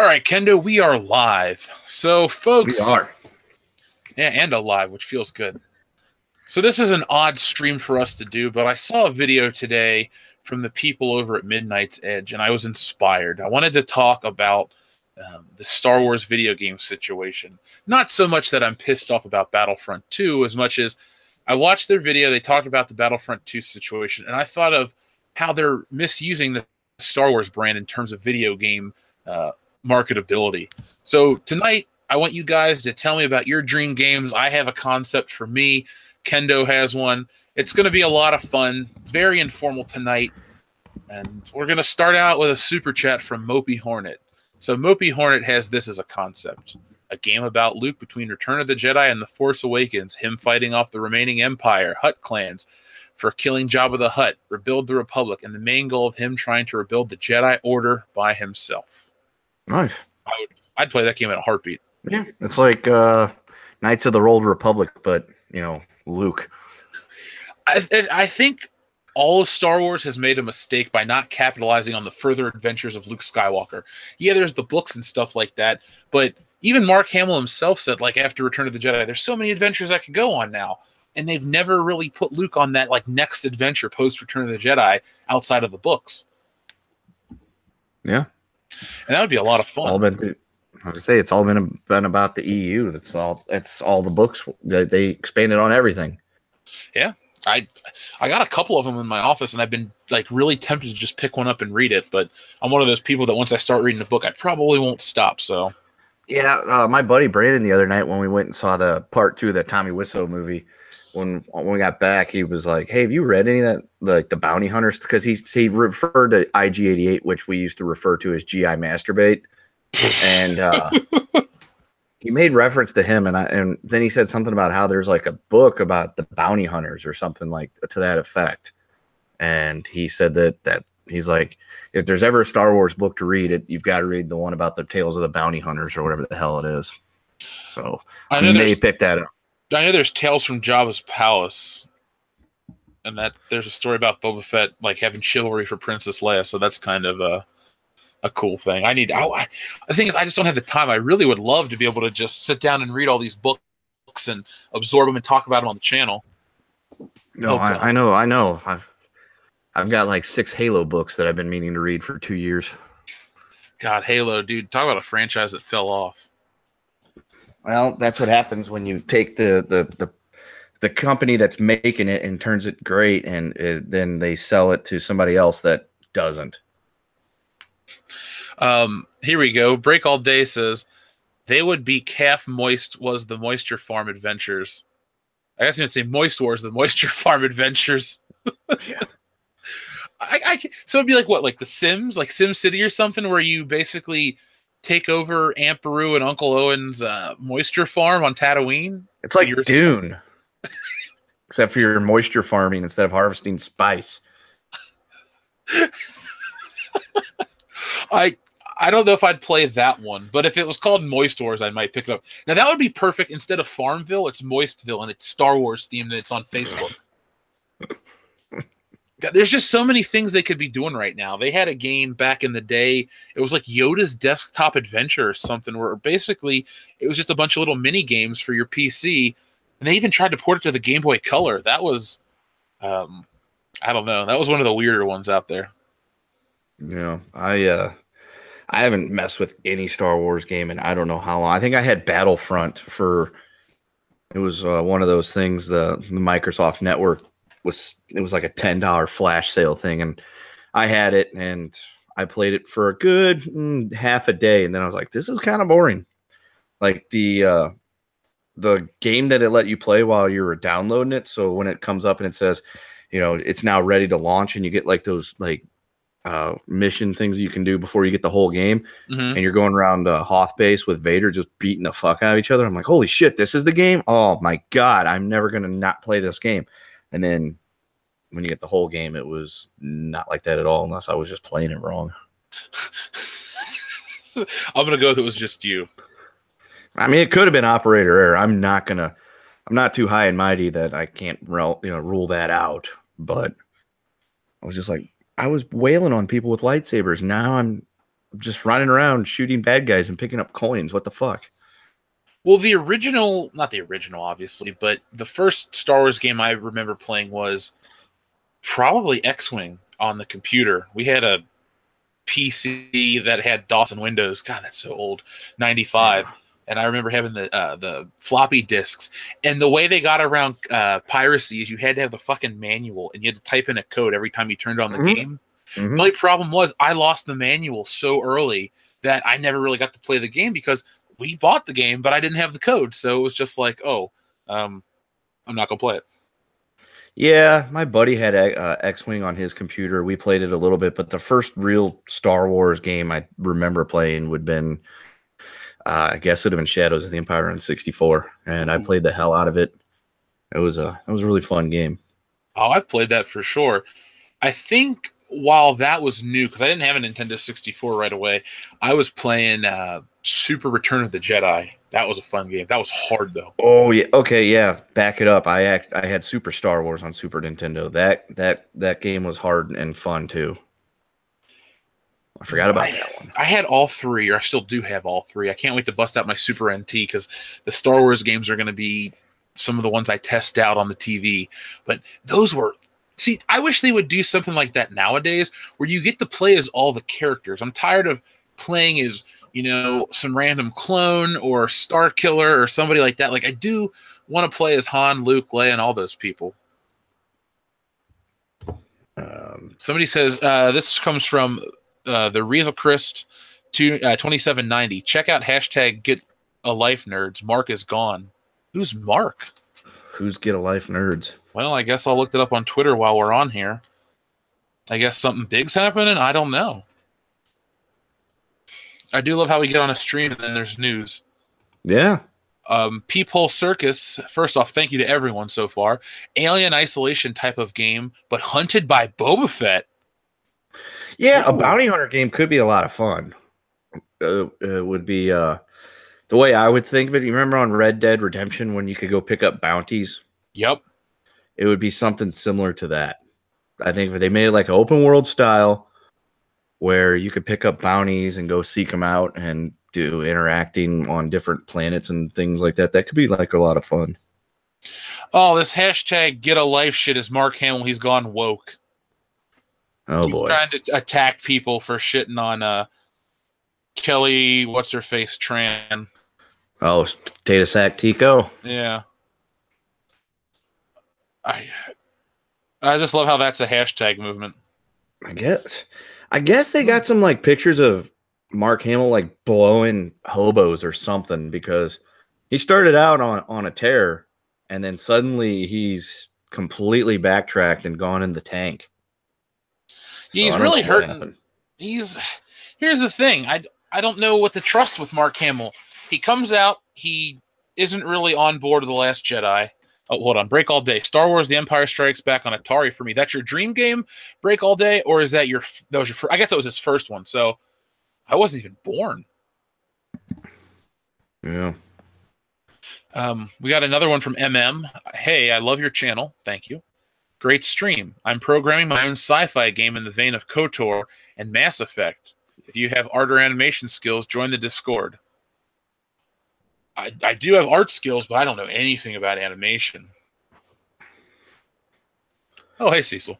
All right, Kendo, we are live. So, folks, We are. yeah, and alive, which feels good. So, this is an odd stream for us to do, but I saw a video today from the people over at Midnight's Edge, and I was inspired. I wanted to talk about the Star Wars video game situation. Not so much that I'm pissed off about Battlefront II, as much as I watched their video. They talked about the Battlefront II situation, and I thought of how they're misusing the Star Wars brand in terms of video game marketability. So tonight, I want you guys to tell me about your dream games. I have a concept for me. Kendo has one. It's going to be a lot of fun. Very informal tonight. And we're going to start out with a super chat from Mopey Hornet. So Mopey Hornet has this as a concept. A game about Luke between Return of the Jedi and The Force Awakens. Him fighting off the remaining Empire, Hutt clans, for killing Jabba the Hutt, rebuild the Republic, and the main goal of him trying to rebuild the Jedi Order by himself. Nice. I'd play that game in a heartbeat. Yeah, it's like Knights of the Old Republic, but, Luke. I think all of Star Wars has made a mistake by not capitalizing on the further adventures of Luke Skywalker. Yeah, there's the books and stuff like that, but even Mark Hamill himself said, after Return of the Jedi, there's so many adventures I could go on now. And they've never really put Luke on that, next adventure post-Return of the Jedi outside of the books. Yeah. And that would be a lot of fun. It's all been about the EU. That's all the books. They expanded on everything. Yeah. I got a couple of them in my office, and I've been really tempted to just pick one up and read it. But I'm one of those people that once I start reading a book, I probably won't stop. So, yeah, my buddy Brandon the other night when we went and saw the part 2 of the Tommy Wiseau movie, when we got back, he was like, "Hey, have you read any of that, the Bounty Hunters?" Because he referred to IG-88, which we used to refer to as GI Masturbate, and he made reference to him, and then he said something about how there's a book about the bounty hunters or something to that effect, and he said that he's like, if there's ever a Star Wars book to read, you've got to read the one about the Tales of the Bounty Hunters or whatever the hell it is. So I may pick that up. I know there's Tales from Jabba's Palace, and that there's a story about Boba Fett having chivalry for Princess Leia, so that's kind of a cool thing. The thing is, I just don't have the time. I really would love to be able to just sit down and read all these books and absorb them and talk about them on the channel. No, I know. I've got 6 Halo books that I've been meaning to read for 2 years. God, Halo, dude, talk about a franchise that fell off. Well, that's what happens when you take the company that's making it and turns it great, and then they sell it to somebody else that doesn't. Here we go. Break All Day says they would be Calf Moist was the Moisture Farm Adventures. I guess I'm going to say Moist Wars, the Moisture Farm Adventures. Yeah. So it'd be what, The Sims, Sim City or something, where you basically take over Aunt Beru and Uncle Owen's moisture farm on Tatooine? It's like Dune. Except for your moisture farming instead of harvesting spice. I don't know if I'd play that one, but if it was called Moist Wars, I might pick it up. Now, that would be perfect. Instead of Farmville, it's Moistville, and it's Star Wars themed, and it's on Facebook. There's just so many things they could be doing right now. They had a game back in the day. It was like Yoda's Desktop Adventure or something, where basically it was just a bunch of little mini games for your PC, and they even tried to port it to the Game Boy Color. That was, I don't know. That was one of the weirder ones out there. Yeah, I haven't messed with any Star Wars game in I don't know how long. I think I had Battlefront for. It was one of those things. The Microsoft Network it was like a $10 flash sale thing, and I had it and I played it for a good half a day, and then I was like, this is kind of boring. The game that it let you play while you were downloading it, so when it comes up and it says, it's now ready to launch, and you get those mission things you can do before you get the whole game, and you're going around Hoth base with Vader just beating the fuck out of each other. I'm like, holy shit, this is the game? Oh my god, I'm never gonna not play this game. And then when you get the whole game, it was not like that at all, unless I was just playing it wrong. I'm going to go if it was just you. I mean, it could have been operator error. I'm not too high and mighty that I can't rule that out. But I was just I was wailing on people with lightsabers. Now I'm just running around shooting bad guys and picking up coins. What the fuck? Well, the original, not the original, obviously, but the first Star Wars game I remember playing was probably X-Wing on the computer. We had a PC that had DOS and Windows. God, that's so old. 95. Yeah. And I remember having the floppy disks. And the way they got around piracy is you had to have the fucking manual, and you had to type in a code every time you turned on the game. The only problem was I lost the manual so early that I never really got to play the game because we bought the game, but I didn't have the code. So it was just like, I'm not going to play it. Yeah, my buddy had X-Wing on his computer. We played it a little bit, but the first real Star Wars game I remember playing would have been, I guess it would have been Shadows of the Empire on 64, and I played the hell out of it. It was a really fun game. Oh, I played that for sure. I think while that was new, because I didn't have a Nintendo 64 right away, I was playing Super Return of the Jedi. That was a fun game. That was hard though. Oh yeah, okay, yeah. Back it up. I had Super Star Wars on Super Nintendo. That game was hard and fun too. I forgot about that one. I had all three, or I still do have all three. I can't wait to bust out my Super NT because the Star Wars games are going to be some of the ones I test out on the TV. But those were. See, I wish they would do something like that nowadays where you get to play as all the characters. I'm tired of playing as, some random clone or Star Killer or somebody like that. Like, I do want to play as Han, Luke, Leia, and all those people. Somebody says, this comes from the Real Christ 2790. Check out hashtag Get a Life Nerds. Mark is gone. Who's Mark? Who's Get a Life Nerds? Well, I guess I'll look it up on Twitter while we're on here. I guess something big's happening? I don't know. I do love how we get on a stream and then there's news. Yeah. Peephole Circus, first off, thank you to everyone so far. Alien Isolation type of game, but hunted by Boba Fett. Yeah, a bounty hunter game could be a lot of fun. It would be the way I would think of it. You remember on Red Dead Redemption when you could go pick up bounties? Yep. It would be something similar to that. I think if they made it like an open world style where you could pick up bounties and go seek them out and do interacting on different planets and things like that, that could be like a lot of fun. Oh, this hashtag Get a Life shit is Mark Hamill. He's gone woke. Oh, He's boy. trying to attack people for shitting on Kelly, what's her face, Tran. Oh, Potato Sack Tico. Yeah. I just love how that's a hashtag movement. I guess they got some like pictures of Mark Hamill like blowing hobos or something because he started out on a tear and then suddenly he's completely backtracked and gone in the tank. Yeah, he's really hurting. Here's the thing. I don't know what to trust with Mark Hamill. He comes out, he isn't really on board with The Last Jedi. Oh, hold on. Break All Day. Star Wars The Empire Strikes Back on Atari for me. That's your dream game, Break All Day? Or is that I guess that was his first one. So I wasn't even born. Yeah. We got another one from MM. Hey, I love your channel. Thank you. Great stream. I'm programming my own sci-fi game in the vein of KOTOR and Mass Effect. If you have art or animation skills, join the Discord. I do have art skills, but I don't know anything about animation. Oh, hey, Cecil.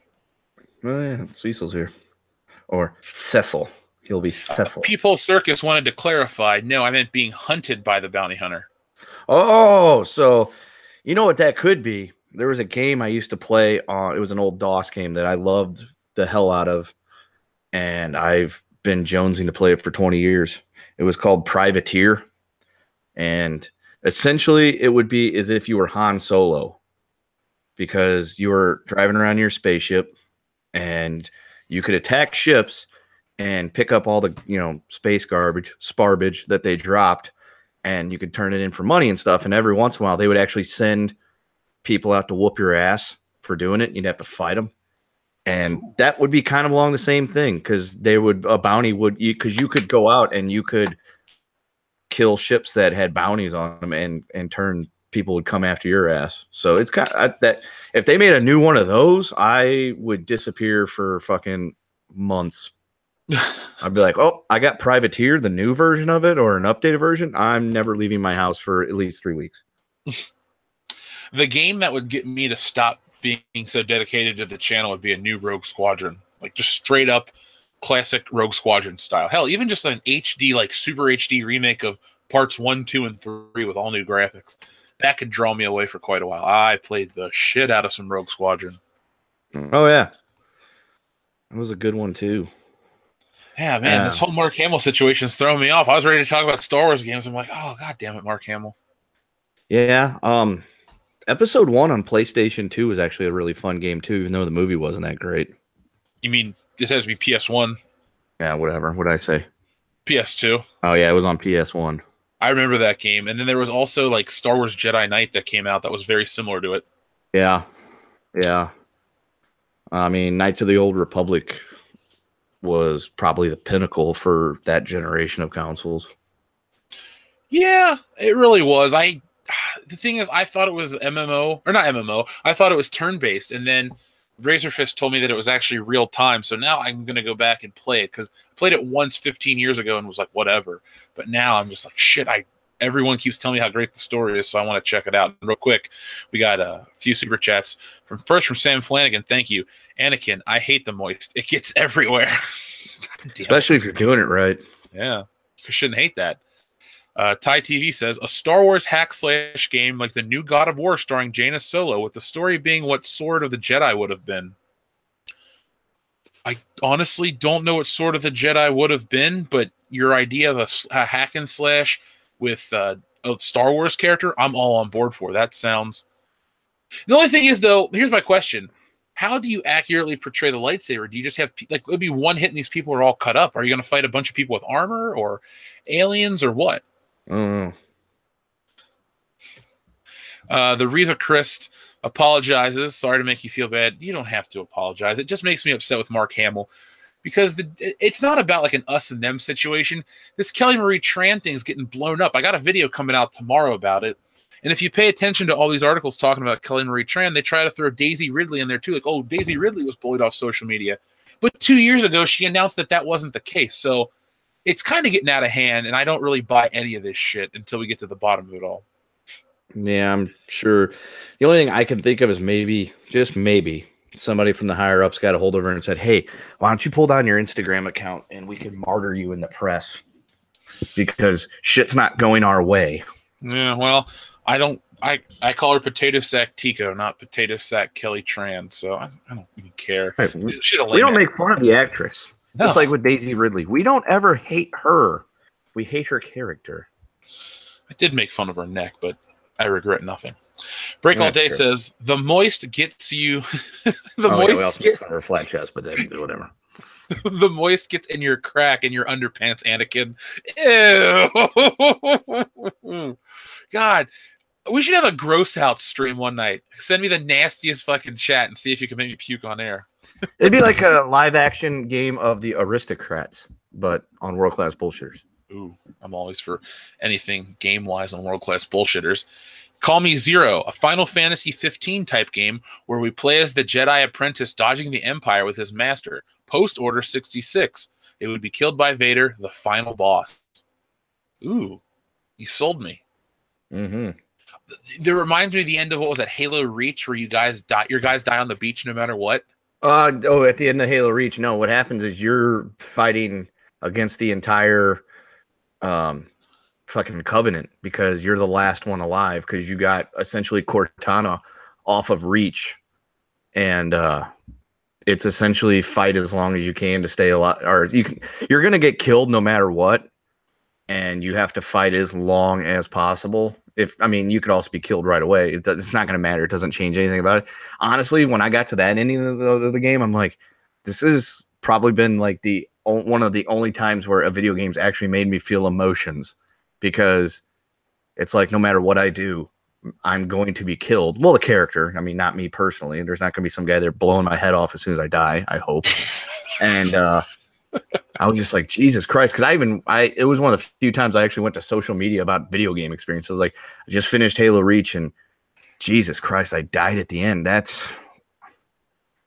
Oh, yeah, Cecil's here. Or Cecil. He'll be Cecil. Peephole Circus wanted to clarify. No, I meant being hunted by the bounty hunter. Oh, so you know what that could be? There was a game I used to play on. It was an old DOS game that I loved the hell out of, and I've been jonesing to play it for 20 years. It was called Privateer. And essentially, it would be as if you were Han Solo because you were driving around your spaceship and you could attack ships and pick up all the, space sparbage that they dropped, and you could turn it in for money and stuff. And every once in a while, they would actually send people out to whoop your ass for doing it. You'd have to fight them. And that would be kind of along the same thing because a bounty would, because you could go out and you could kill ships that had bounties on them and turn people would come after your ass. So it's kind of that if they made a new one of those, I would disappear for fucking months. I'd be like, oh, I got Privateer, the new version of it, or an updated version. I'm never leaving my house for at least 3 weeks. The game that would get me to stop being so dedicated to the channel would be a new Rogue Squadron. Like, just straight up classic Rogue Squadron style. Hell, even just an HD, like super HD remake of parts 1, 2, and 3 with all new graphics. That could draw me away for quite a while. I played the shit out of some Rogue Squadron. Oh, yeah. That was a good one, too. Yeah, man, this whole Mark Hamill situation is throwing me off. I was ready to talk about Star Wars games. I'm like, oh, god damn it, Mark Hamill. Yeah, Episode 1 on PlayStation 2 was actually a really fun game, too, even though the movie wasn't that great. You mean this has to be PS1? Yeah, whatever. What did I say? PS2. Oh, yeah, it was on PS1. I remember that game. And then there was also like Star Wars Jedi Knight that came out that was very similar to it. Yeah. Yeah. I mean, Knights of the Old Republic was probably the pinnacle for that generation of consoles. Yeah, it really was. The thing is, I thought it was MMO, or not MMO. I thought it was turn-based, and then Razorfist told me that it was actually real time. So now I'm going to go back and play it because I played it once 15 years ago and was like, whatever. But now I'm just like, shit. Everyone keeps telling me how great the story is, so I want to check it out. And real quick, we got a few super chats. From Sam Flanagan. Thank you, Anakin. I hate the moist. It gets everywhere, especially if you're doing it right. Yeah, you shouldn't hate that. Thai TV says a Star Wars hack slash game like the new God of War starring Jaina Solo, with the story being what Sword of the Jedi would have been. I honestly don't know what Sword of the Jedi would have been, but your idea of a hack and slash with a Star Wars character, I'm all on board for. That sounds... The only thing is, though, here's my question. How do you accurately portray the lightsaber? Do you just have, like, it'd be one hit and these people are all cut up? Are you going to fight a bunch of people with armor or aliens or what? Mm. The Reva Christ apologizes. Sorry to make you feel bad. You don't have to apologize. It just makes me upset with Mark Hamill because it's not about like an us and them situation. This Kelly Marie Tran thing's getting blown up. I got a video coming out tomorrow about it. And if you pay attention to all these articles talking about Kelly Marie Tran, they try to throw Daisy Ridley in there too. Like, oh, Daisy Ridley was bullied off social media. But 2 years ago, she announced that wasn't the case. So it's kind of getting out of hand, and I don't really buy any of this shit until we get to the bottom of it all. Yeah, I'm sure. The only thing I can think of is maybe, just maybe, somebody from the higher ups got a hold of her and said, hey, why don't you pull down your Instagram account and we can martyr you in the press because shit's not going our way. Yeah, well, I call her Potato Sack Tico, not Potato Sack Kelly Tran, so I don't even care. Right. She's a lame we don't actor. make fun of the actress. No. It's like with Daisy Ridley. We don't ever hate her. We hate her character. I did make fun of her neck, but I regret nothing. Break All Day says, the moist gets you... moist gets her flat chest, but whatever. The moist gets in your crack in your underpants, Anakin. Ew. God, we should have a gross out stream one night. Send me the nastiest fucking chat and see if you can make me puke on air. It'd be like a live action game of the Aristocrats, but on World Class Bullshitters. Ooh, I'm always for anything game wise on World Class Bullshitters. Call Me Zero, a Final Fantasy 15 type game where we play as the Jedi apprentice dodging the Empire with his master. Post Order 66. It would be killed by Vader, the final boss. Ooh, you sold me. Mm-hmm. That reminds me of the end of what was that, Halo Reach, where your guys die on the beach no matter what. At the end of Halo Reach, no. What happens is you're fighting against the entire fucking Covenant because you're the last one alive because you got essentially Cortana off of Reach, and it's essentially fight as long as you can to stay alive, or you're gonna get killed no matter what, and you have to fight as long as possible. You could also be killed right away. It's not going to matter. It doesn't change anything about it. Honestly, when I got to that ending of the game, I'm like, this has probably been like one of the only times where a video game's actually made me feel emotions, because it's like no matter what I do, I'm going to be killed. Well, the character, not me personally. There's not going to be some guy there blowing my head off as soon as I die, I hope. And I was just like, Jesus Christ. Because it was one of the few times I actually went to social media about video game experiences. Like, I just finished Halo Reach and Jesus Christ, I died at the end. That's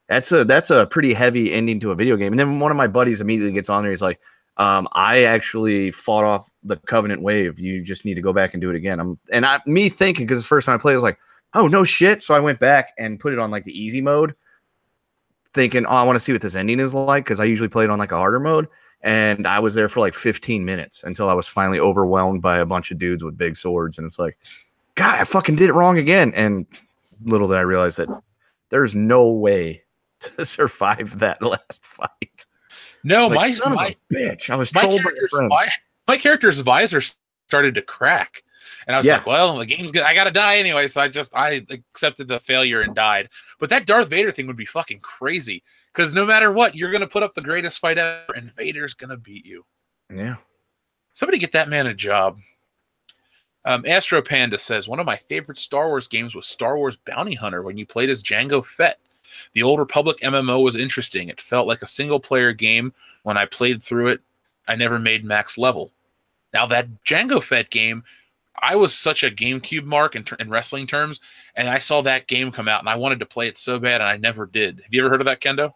a pretty heavy ending to a video game. And then one of my buddies immediately gets on there. He's like, I actually fought off the Covenant wave. You just need to go back and do it again. Me thinking, because the first time I played, I was like, oh, no shit. So I went back and put it on like the easy mode, thinking, oh, I want to see what this ending is like, because I usually play it on like a harder mode. And I was there for like 15 minutes until I was finally overwhelmed by a bunch of dudes with big swords. And it's like, God, I fucking did it wrong again. And little did I realize that there's no way to survive that last fight. No, like, son of a bitch. I was trolled by your friend. My character's visor started to crack. And I was like, well, the game's good. I got to die anyway. So I accepted the failure and died. But that Darth Vader thing would be fucking crazy. Because no matter what, you're going to put up the greatest fight ever, and Vader's going to beat you. Yeah. Somebody get that man a job. Astro Panda says, one of my favorite Star Wars games was Star Wars Bounty Hunter when you played as Jango Fett. The Old Republic MMO was interesting. It felt like a single-player game. When I played through it, I never made max level. Now, that Jango Fett game, I was such a GameCube mark in wrestling terms, and I saw that game come out, and I wanted to play it so bad, and I never did. Have you ever heard of that, Kendo?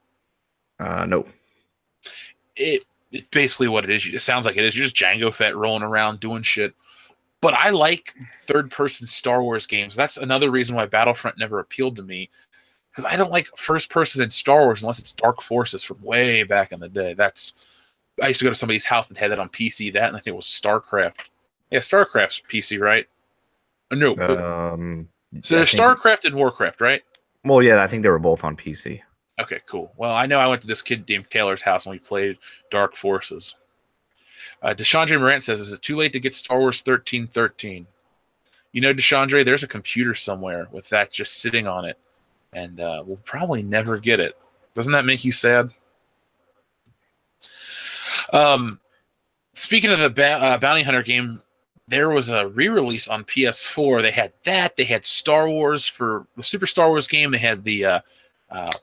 No. It's basically what it is. It sounds like it is. You're just Jango Fett rolling around doing shit. But I like third-person Star Wars games. That's another reason why Battlefront never appealed to me, because I don't like first-person in Star Wars unless it's Dark Forces from way back in the day. I used to go to somebody's house that had that on PC. And I think it was StarCraft. Yeah, StarCraft's PC, right? No. So there's StarCraft and Warcraft, right? Well, yeah, I think they were both on PC. Okay, cool. Well, I know I went to this kid named Taylor's house and we played Dark Forces. Deshandre Morant says, is it too late to get Star Wars 1313? You know, Deshandre, there's a computer somewhere with that just sitting on it, and we'll probably never get it. Doesn't that make you sad? Speaking of the Bounty Hunter game, there was a re-release on PS4. They had that. They had Star Wars for the Super Star Wars game. They had the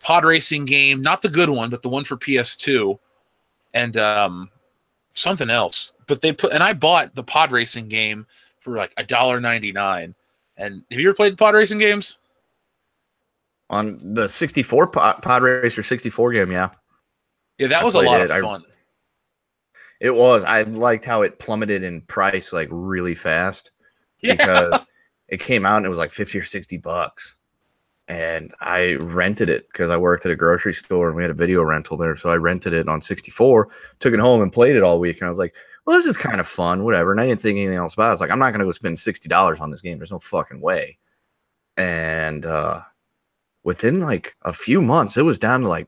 pod racing game, not the good one, but the one for PS2, and something else. But I bought the pod racing game for like $1.99. And have you ever played pod racing games? On the 64 pod racer 64 game, yeah. Yeah, that was a lot of fun. It was. I liked how it plummeted in price like really fast. Yeah. Because it came out and it was like $50 or $60. And I rented it because I worked at a grocery store and we had a video rental there. So I rented it on 64, took it home and played it all week. And I was like, well, this is kind of fun, whatever. And I didn't think anything else about it. I was like, I'm not going to go spend $60 on this game. There's no fucking way. And within like a few months, it was down to like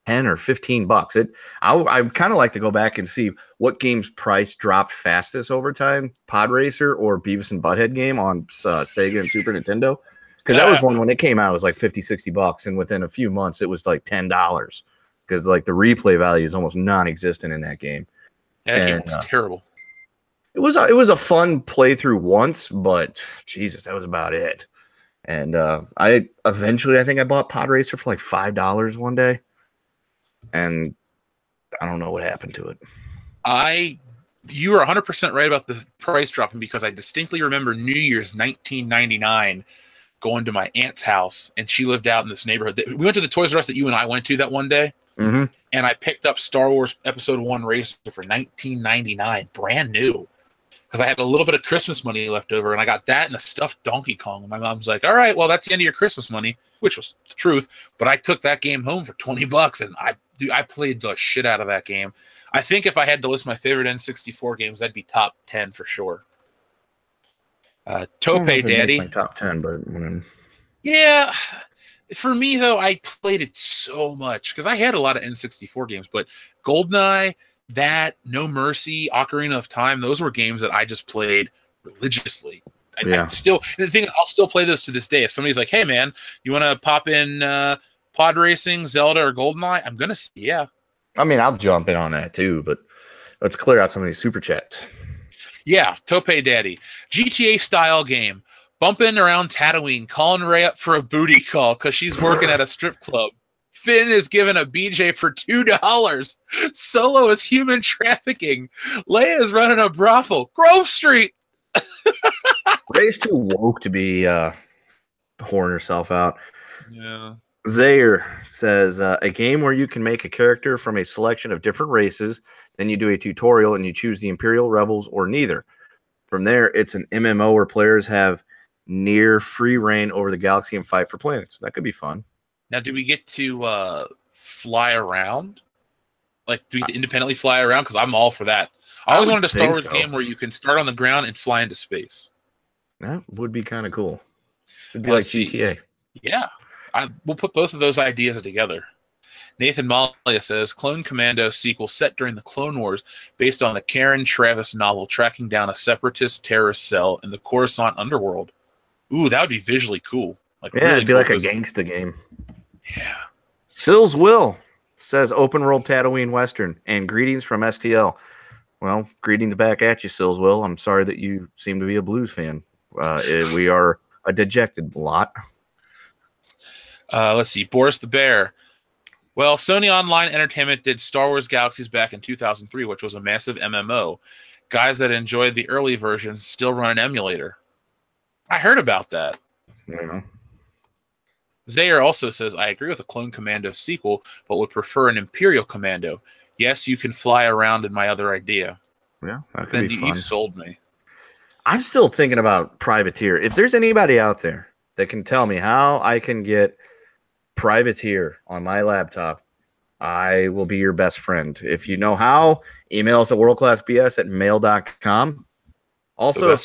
10 or 15 bucks. I kind of like to go back and see what game's price dropped fastest over time, Pod Racer or Beavis and Butthead game on Sega and Super Nintendo. Because that was one when it came out, it was like 50, 60 bucks. And within a few months, it was like $10. Because like the replay value is almost non-existent in that game. Yeah, that game was terrible. It was a fun playthrough once, but Jesus, that was about it. And I think I bought Pod Racer for like $5 one day. And I don't know what happened to it. You were 100% right about the price dropping, because I distinctly remember New Year's 1999 going to my aunt's house, and she lived out in this neighborhood. We went to the Toys R Us that you and I went to that one day, and I picked up Star Wars Episode 1 Racer for $19.99, brand new, because I had a little bit of Christmas money left over, and I got that and a stuffed Donkey Kong. And my mom's like, all right, well, that's the end of your Christmas money, which was the truth, but I took that game home for $20, and I played the shit out of that game. I think if I had to list my favorite N64 games, that'd be top 10 for sure. Tope Daddy. My top 10, but yeah, for me though, I played it so much because I had a lot of N64 games, but GoldenEye, that No Mercy, Ocarina of Time, those were games that I just played religiously. I still, the thing is, I'll still play those to this day. If somebody's like, "Hey man, you want to pop in Pod Racing, Zelda, or GoldenEye?" I'm gonna say yeah. I mean, I'll jump in on that too, but let's clear out some of these super chats. Yeah, Tope Daddy. GTA style game. Bumping around Tatooine, calling Rey up for a booty call because she's working at a strip club. Finn is given a BJ for $2. Solo is human trafficking. Leia is running a brothel. Grove Street. Rey's too woke to be whoring herself out. Yeah. Zaire says a game where you can make a character from a selection of different races. Then you do a tutorial and you choose the Imperial, Rebels, or neither. From there, it's an MMO where players have near free reign over the galaxy and fight for planets. That could be fun. Now, do we get to fly around? Like, do we independently fly around? Because I'm all for that. I always wanted a Star Wars game where you can start on the ground and fly into space. That would be kind of cool. It'd be like GTA. Yeah. We'll put both of those ideas together. Nathan Malia says, Clone Commando sequel set during the Clone Wars based on the Karen Travis novel tracking down a separatist terrorist cell in the Coruscant underworld. Ooh, that would be visually cool. Like, yeah, really it'd be like a gangsta game. Yeah. Sills Will says open world Tatooine Western and greetings from STL. Well, greetings back at you, Sills Will. I'm sorry that you seem to be a Blues fan. We are a dejected lot. Let's see. Boris the Bear. Well, Sony Online Entertainment did Star Wars Galaxies back in 2003, which was a massive MMO. Guys that enjoyed the early versions still run an emulator. I heard about that. Yeah. Zaire also says, I agree with a Clone Commando sequel, but would prefer an Imperial Commando. Yes, you can fly around in my other idea. Yeah, that could be fun. You sold me. I'm still thinking about Privateer. If there's anybody out there that can tell me how I can get Privateer on my laptop, I will be your best friend. If you know how, email us at worldclassbs@mail.com. Also,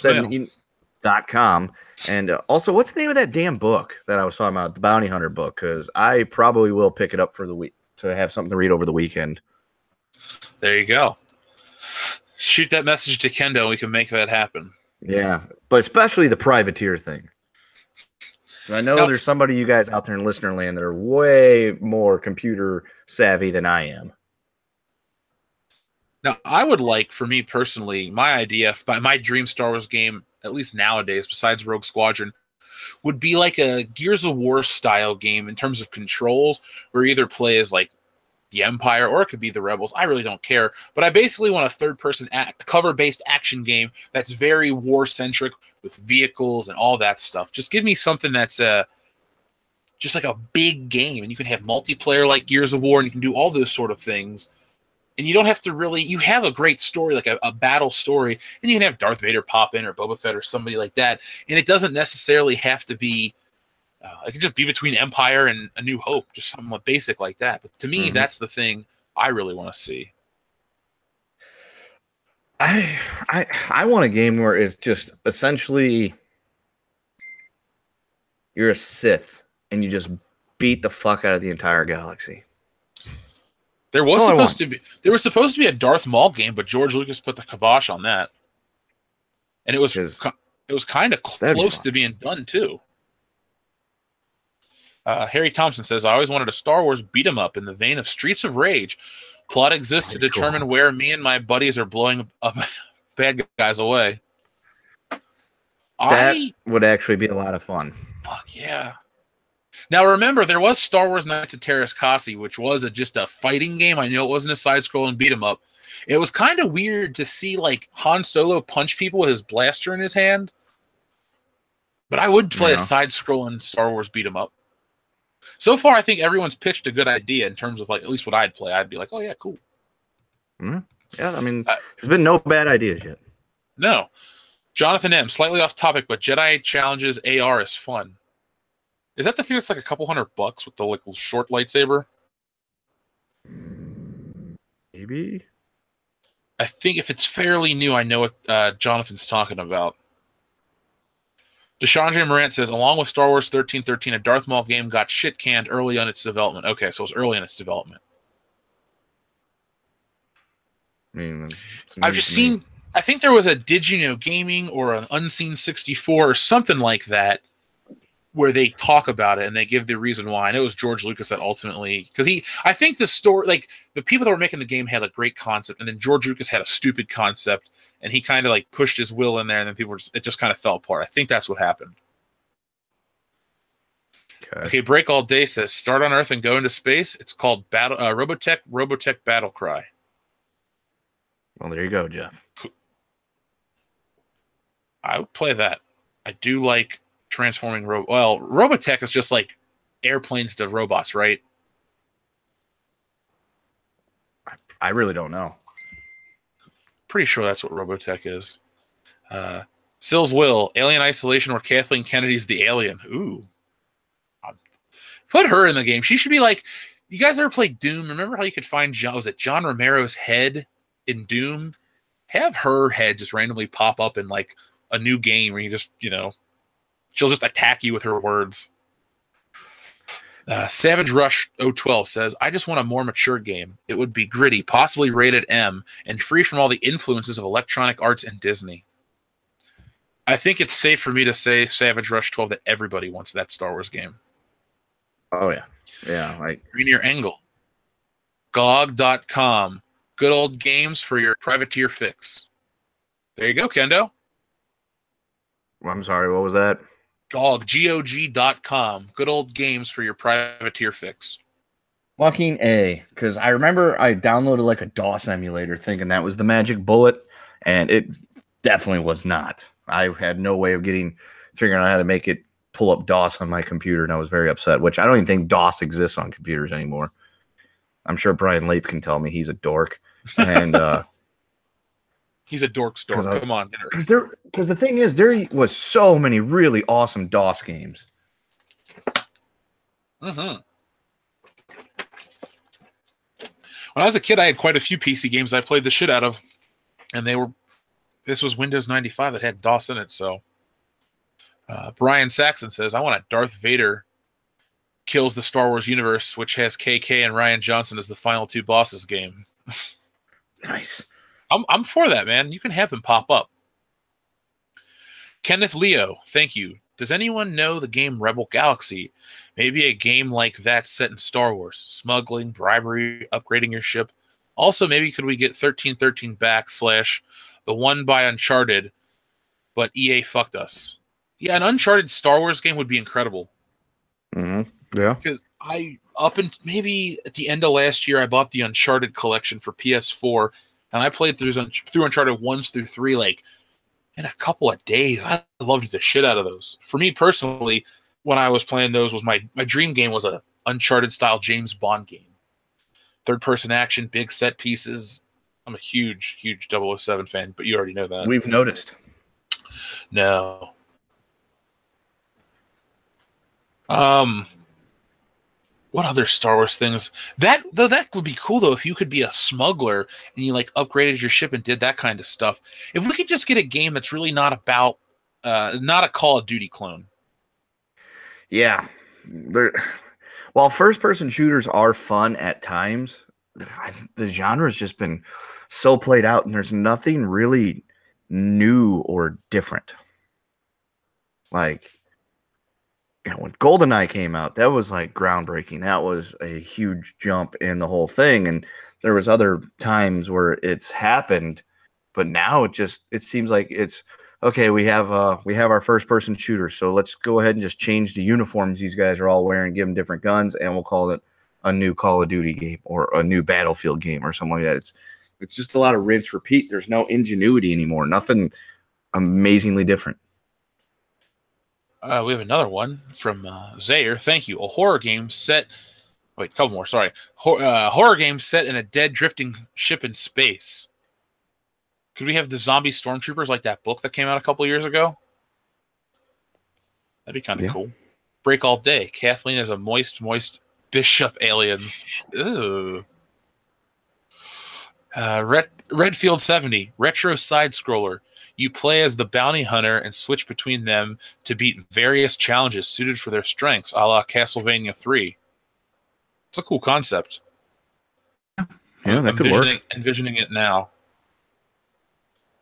.com. And also, what's the name of that damn book that I was talking about, the Bounty Hunter book? Because I probably will pick it up for the week to have something to read over the weekend. There you go. Shoot that message to Kendo and we can make that happen. Yeah, but especially the Privateer thing. I know there's somebody you guys out there in listener land that are way more computer savvy than I am. Now, I would like, for me personally, my idea, my dream Star Wars game, at least nowadays, besides Rogue Squadron, would be like a Gears of War style game in terms of controls, where you either play as like the Empire or it could be the Rebels. I really don't care. But I basically want a third-person cover-based action game that's very war-centric with vehicles and all that stuff. Just give me something that's just like a big game, and you can have multiplayer like Gears of War, and you can do all those sort of things. And you don't have to really... You have a great story, like a battle story, and you can have Darth Vader pop in or Boba Fett or somebody like that. And it doesn't necessarily have to be... it could just be between Empire and A New Hope, just something basic like that. But to me, that's the thing I really want to see. I want a game where it's just essentially you're a Sith and you just beat the fuck out of the entire galaxy. There was supposed to be a Darth Maul game, but George Lucas put the kibosh on that, and it was kind of close to being done too. Harry Thompson says, I always wanted a Star Wars beat-em-up in the vein of Streets of Rage. Plot exists to determine where me and my buddies are blowing up bad guys away. That would actually be a lot of fun. Fuck yeah. Now remember, there was Star Wars Knights of Terras Kasi, which was just a fighting game. I know it wasn't a side-scrolling beat-em-up. It was kind of weird to see like Han Solo punch people with his blaster in his hand. But I would play a side-scrolling Star Wars beat-em-up. So far, I think everyone's pitched a good idea in terms of like at least what I'd play. I'd be like, oh yeah, cool. Yeah, I mean, there's been no bad ideas yet. No. Jonathan M., slightly off topic, but Jedi Challenges AR is fun. Is that the thing that's like a couple $100 with the like short lightsaber? Maybe. I think if it's fairly new, I know what Jonathan's talking about. Deshandre Morant says, along with Star Wars 1313, a Darth Maul game got shit canned early on its development. Okay, so it was early in its development. I've just seen, I think there was a Did You Know Gaming or an Unseen 64 or something like that where they talk about it and they give the reason why. And it was George Lucas that ultimately, because I think the story, like the people that were making the game had a great concept, and then George Lucas had a stupid concept, and he kind of like pushed his will in there, and then it just kind of fell apart. I think that's what happened. Okay, Break All Day says, start on Earth and go into space. It's called Robotech Battle Cry. Well, there you go, Jeff. I would play that. I do like transforming Robotech is just like airplanes to robots, right? I really don't know. Pretty sure that's what Robotech is. Sills Will, Alien Isolation, where Kathleen Kennedy's the alien. Ooh. Put her in the game. She should be like, you guys ever played Doom? Remember how you could find John Romero's head in Doom? Have her head just randomly pop up in like a new game where you just, she'll just attack you with her words. Savage Rush 012 says, I just want a more mature game. It would be gritty, possibly rated M, and free from all the influences of Electronic Arts and Disney. I think it's safe for me to say, Savage Rush 12, that everybody wants that Star Wars game. Oh, yeah. Yeah. Like Greenear Angle. GOG.com. Good old games for your privateer fix. There you go, Kendo. I'm sorry, what was that? GOG.com. Good old games for your privateer fix. Fucking A. Because I remember I downloaded like a DOS emulator thinking that was the magic bullet, and it definitely was not. I had no way of figuring out how to make it pull up DOS on my computer, and I was very upset, which I don't even think DOS exists on computers anymore. I'm sure Brian Lape can tell me. He's a dork. And he's a dork stork. Come on. Because the thing is, there was so many really awesome DOS games. Mm-hmm. When I was a kid, I had quite a few PC games I played the shit out of, and this was Windows 95 that had DOS in it, so. Brian Saxon says, I want a Darth Vader kills the Star Wars universe, which has KK and Ryan Johnson as the final two bosses game. Nice. I'm for that, man. You can have him pop up. Kenneth Leo, thank you. Does anyone know the game Rebel Galaxy? Maybe a game like that set in Star Wars. Smuggling, bribery, upgrading your ship. Also, maybe could we get 1313 back / the one by Uncharted, but EA fucked us. Yeah, an Uncharted Star Wars game would be incredible. Mm-hmm. Yeah. Because maybe at the end of last year, I bought the Uncharted collection for PS4, and I played through Uncharted 1 through 3 like in a couple of days. I loved the shit out of those. For me personally, when I was playing those, was my dream game was a Uncharted style James Bond game. Third person action, big set pieces. I'm a huge 007 fan, but you already know that. We've noticed. No. What other Star Wars things? That would be cool though if you could be a smuggler and you like upgraded your ship and did that kind of stuff. If we could just get a game that's really not about not a Call of Duty clone. Yeah. While first person shooters are fun at times, the genre has just been so played out and there's nothing really new or different. Like, when GoldenEye came out, that was like groundbreaking. That was a huge jump in the whole thing. And there was other times where it's happened, but now it seems like it's okay. We have our first person shooter. So let's go ahead and just change the uniforms these guys are all wearing, give them different guns, and we'll call it a new Call of Duty game or a new Battlefield game or something like that. It's just a lot of rinse repeat. There's no ingenuity anymore. Nothing amazingly different. We have another one from Zaire. Thank you. A horror game set. Wait, a couple more. Sorry. Horror game set in a dead drifting ship in space. Could we have the zombie stormtroopers like that book that came out a couple years ago? That'd be kind of cool. Break All Day. Kathleen is a moist bishop aliens. Ew. Redfield 70. Retro side scroller. You play as the bounty hunter and switch between them to beat various challenges suited for their strengths, a la Castlevania 3. It's a cool concept. Yeah, that could work. Envisioning it now.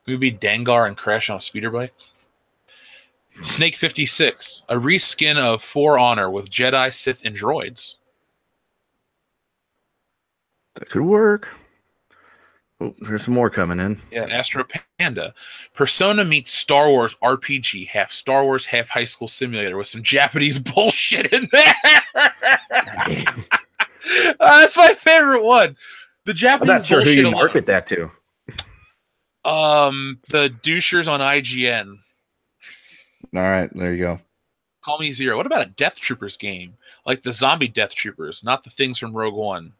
Could we be Dengar and crash on a speeder bike? Snake 56, a reskin of For Honor with Jedi, Sith, and droids. That could work. Oh, there's some more coming in. Yeah, Astro Panda. Persona meets Star Wars RPG, half Star Wars, half High School Simulator with some Japanese bullshit in there. That's my favorite one. The Japanese I'm not sure bullshit. Who you market that to? The douchers on IGN. All right, there you go. Call me Zero. What about a Death Troopers game? Like the zombie Death Troopers, not the things from Rogue One.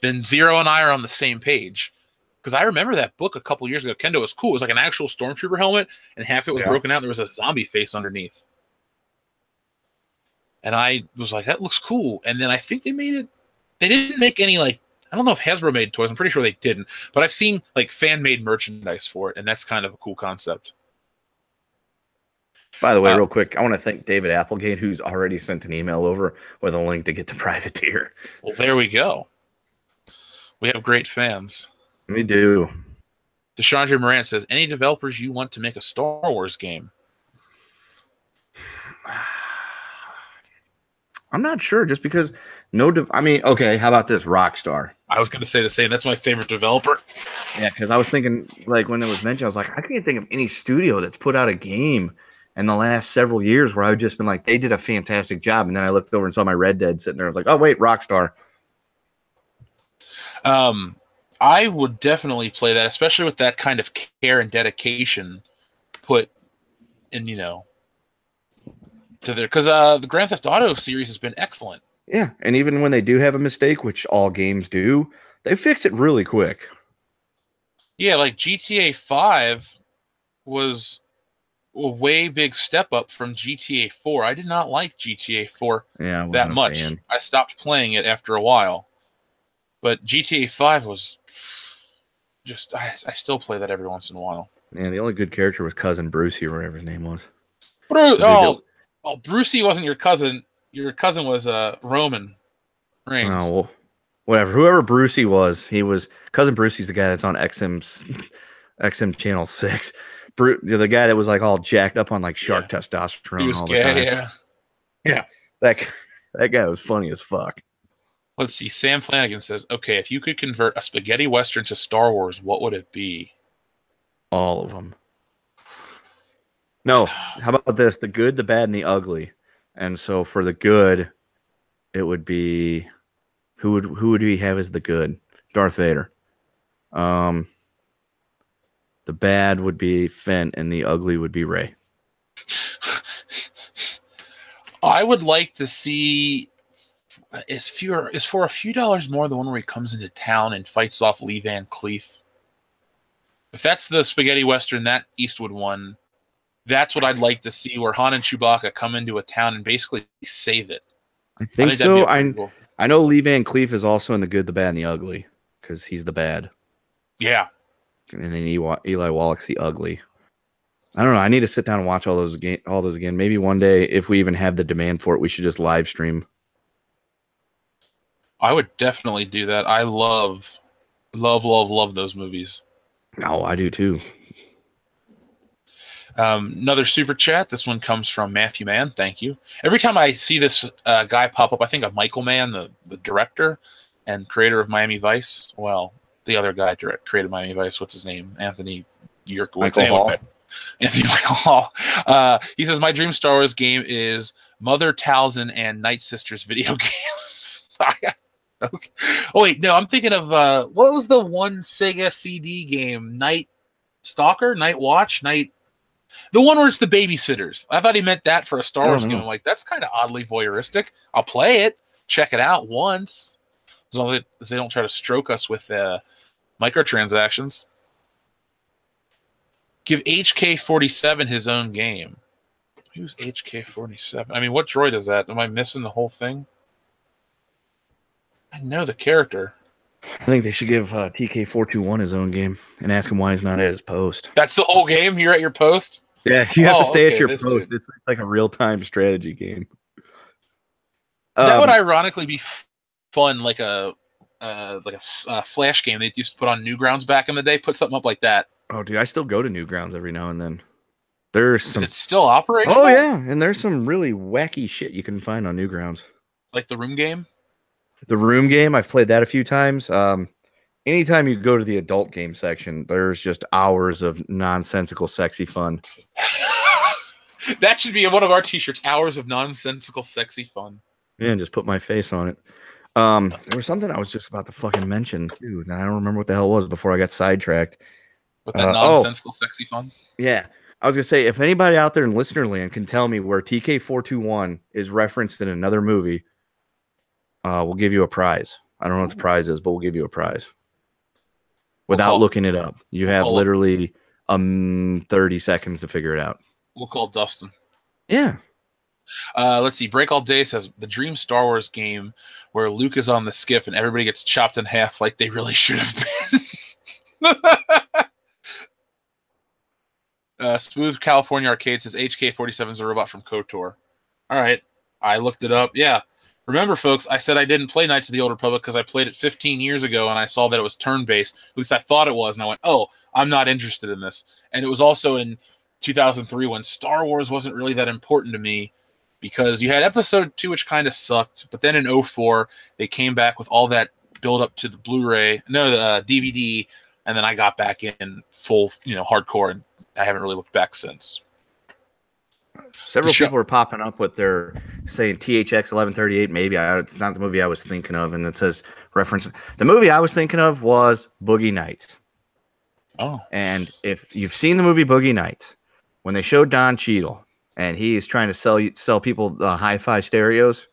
Then Zero and I are on the same page. Because I remember that book a couple years ago. Kendo was cool. It was like an actual Stormtrooper helmet, and half it was broken out, and there was a zombie face underneath. And I was like, that looks cool. And then I think they didn't make any, like, I don't know if Hasbro made toys. I'm pretty sure they didn't. But I've seen, like, fan-made merchandise for it, and that's kind of a cool concept. By the way, real quick, I want to thank David Applegate, who's already sent an email over with a link to get to Privateer. Well, there we go. We have great fans. We do. Deshandra Moran says, any developers you want to make a Star Wars game? I'm not sure, just because okay, how about this? Rockstar. I was going to say the same. That's my favorite developer. Yeah, because I was thinking, like, when it was mentioned, I was like, I can't think of any studio that's put out a game in the last several years where I've just been like, they did a fantastic job. And then I looked over and saw my Red Dead sitting there. I was like, oh, wait, Rockstar. I would definitely play that, especially with that kind of care and dedication put in, to their, because the Grand Theft Auto series has been excellent. Yeah, and even when they do have a mistake, which all games do, they fix it really quick. Yeah, like GTA 5 was a way big step up from GTA 4. I did not like GTA 4 that much. Fan. I stopped playing it after a while. But GTA 5 was just, I still play that every once in a while. Yeah, the only good character was Cousin Brucey, or whatever his name was. Brucey wasn't your cousin. Your cousin was Roman Reigns. Oh, well, whatever. Whoever Brucey was, Cousin Brucey's the guy that's on XM Channel 6. The guy that was like all jacked up on like shark testosterone. He was all gay, the time. Yeah. That guy was funny as fuck. Let's see. Sam Flanagan says, okay, if you could convert a spaghetti western to Star Wars, what would it be? All of them. No, how about this? The good, the bad, and the ugly. And so for the good, it would be who would we have as the good? Darth Vader. The bad would be Finn, and the ugly would be Rey. I would like to see is for a few dollars more the one where he comes into town and fights off Lee Van Cleef. If that's the spaghetti western, that Eastwood one, that's what I'd like to see, where Han and Chewbacca come into a town and basically save it. I think so. I know Lee Van Cleef is also in the good, the bad, and the ugly, because he's the bad. Yeah. And then Eli Wallach's the ugly. I don't know. I need to sit down and watch all those again. Maybe one day, if we even have the demand for it, we should just live stream. I would definitely do that. I love those movies. Oh, I do too. Another super chat. This one comes from Matthew Mann. Thank you. Every time I see this guy pop up, I think of Michael Mann, the director and creator of Miami Vice. Well, the other guy created Miami Vice. What's his name? Anthony Yerkowitz. Michael Hall. Anthony Michael Hall. He says, my dream Star Wars game is Mother Talzin and Night Sisters video game. Okay. Oh, wait. No, I'm thinking of what was the one Sega CD game? Night Stalker? Night Watch? The one where it's the babysitters. I thought he meant that for a Star Wars game. I'm like, that's kind of oddly voyeuristic. I'll play it, check it out once, as long as they don't try to stroke us with microtransactions. Give HK-47 his own game. Who's HK-47? I mean, what droid is that? Am I missing the whole thing? I know the character. I think they should give TK-421 his own game and ask him why he's not at his post. That's the whole game? You're at your post? Yeah, you have to stay at your post. It's like a real-time strategy game. That would ironically be fun, like a Flash game they used to put on Newgrounds back in the day. Put something up like that. Oh, dude, I still go to Newgrounds every now and then. There's some. Is it still operational? Oh yeah, and there's some really wacky shit you can find on Newgrounds. Like the Room game. The Room game, I've played that a few times. Anytime you go to the adult game section, there's just hours of nonsensical, sexy fun. That should be one of our t-shirts. Hours of nonsensical, sexy fun. Yeah, and just put my face on it. There was something I was just about to fucking mention, too, and I don't remember what the hell it was before I got sidetracked. With that nonsensical, sexy fun? Yeah. I was gonna say, if anybody out there in listener land can tell me where TK421 is referenced in another movie, we'll give you a prize. I don't know what the prize is, but we'll give you a prize without looking it up. You have literally 30 seconds to figure it out. We'll call Dustin. Yeah. Let's see. Break All Day says the dream Star Wars game where Luke is on the skiff and everybody gets chopped in half like they really should have been. Smooth California Arcade says HK-47 is a robot from KOTOR. All right. I looked it up. Yeah. Remember, folks, I said I didn't play Knights of the Old Republic because I played it 15 years ago and I saw that it was turn-based. At least I thought it was. And I went, oh, I'm not interested in this. And it was also in 2003 when Star Wars wasn't really that important to me because you had Episode 2, which kind of sucked. But then in 2004, they came back with all that build-up to the Blu-ray, the DVD, and then I got back in full, hardcore, and I haven't really looked back since. Several people were popping up with their saying THX 1138. Maybe it's not the movie I was thinking of, and it says reference. The movie I was thinking of was Boogie Nights. Oh, and if you've seen the movie Boogie Nights, when they showed Don Cheadle and he is trying to sell people the hi-fi stereos,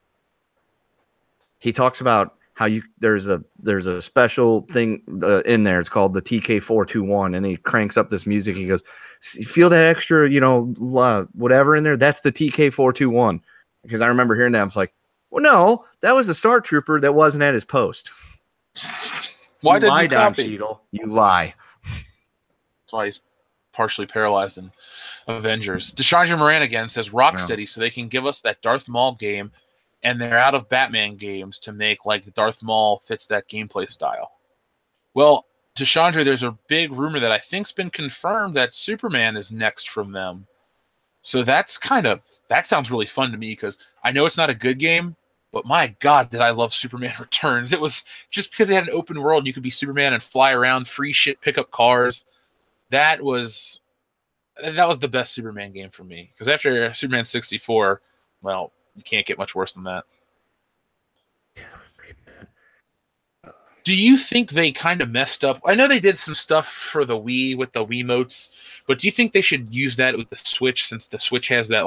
he talks about how there's a special thing in there. It's called the TK421, and he cranks up this music. He goes, feel that extra, whatever in there? That's the TK421. Because I remember hearing that. I was like, well, no, that was the Star Trooper that wasn't at his post. Why did you copy? Cheadle, you lie. That's why he's partially paralyzed in Avengers. Deshandra Moran again says Rocksteady, so they can give us that Darth Maul game, and they're out of Batman games to make like the Darth Maul fits that gameplay style. Well, Deshandra, there's a big rumor that I think's been confirmed that Superman is next from them. So that sounds really fun to me because I know it's not a good game, but my God, did I love Superman Returns. It was just because they had an open world and you could be Superman and fly around, free shit, pick up cars. That was the best Superman game for me. Because after Superman 64, well, you can't get much worse than that. Do you think they kind of messed up? I know they did some stuff for the Wii with the Wiimotes, but do you think they should use that with the Switch since the Switch has that,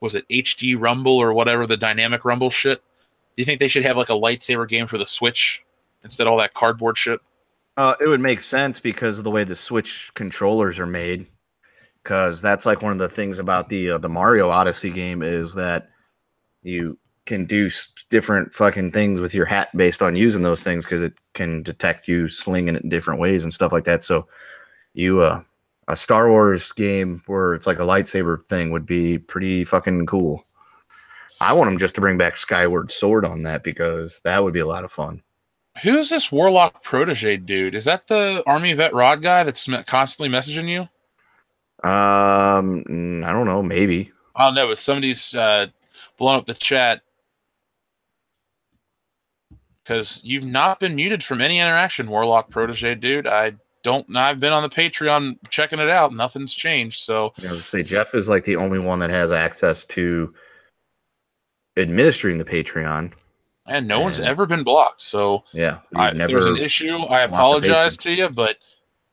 was it HD Rumble or whatever, the dynamic Rumble shit? Do you think they should have a lightsaber game for the Switch instead of all that cardboard shit? It would make sense because of the way the Switch controllers are made. Because that's one of the things about the Mario Odyssey game is that you can do different fucking things with your hat based on using those things because it can detect you slinging it in different ways and stuff like that. So a Star Wars game where it's like a lightsaber thing would be pretty fucking cool. I want them just to bring back Skyward Sword on that because that would be a lot of fun. Who's this Warlock Protege dude? Is that the Army Vet Rod guy that's constantly messaging you? I don't know. Maybe. I don't know, but somebody's blowing up the chat because you've not been muted from any interaction, Warlock Protege dude. I've been on the Patreon checking it out. Nothing's changed. So say Jeff is the only one that has access to administering the Patreon. And no one's ever been blocked. So yeah, if there's an issue, I apologize to you, but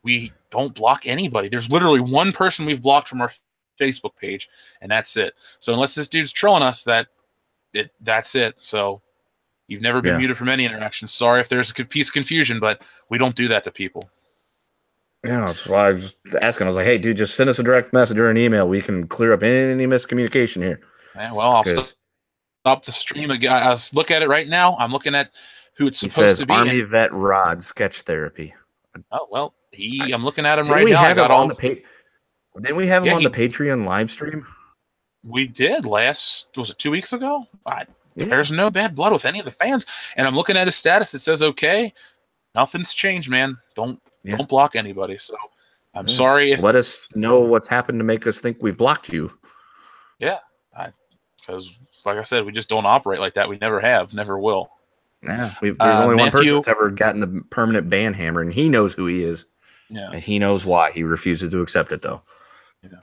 we don't block anybody. There's literally one person we've blocked from our Facebook page, and that's it. So unless this dude's trolling us, that's it. So you've never been muted from any interaction. Sorry if there's a piece of confusion, but we don't do that to people. Yeah, that's why I was asking. I was like, hey, dude, just send us a direct message or an email. We can clear up any miscommunication here. Yeah, well, I'll stop the stream again. I'll look at it right now. I'm looking at who it's supposed to be. Army Vet Rod Sketch Therapy. Oh, well, I'm looking at him right now. Didn't we have him on the Patreon live stream? We did was it 2 weeks ago? There's no bad blood with any of the fans. And I'm looking at his status. It says, okay, nothing's changed, man. Don't block anybody. So I'm sorry if... Let us know what's happened to make us think we've blocked you. Yeah. Because, like I said, we just don't operate like that. We never have, never will. Yeah. There's only one person that's ever gotten the permanent ban hammer, and he knows who he is. Yeah. And he knows why. He refuses to accept it, though. Yeah.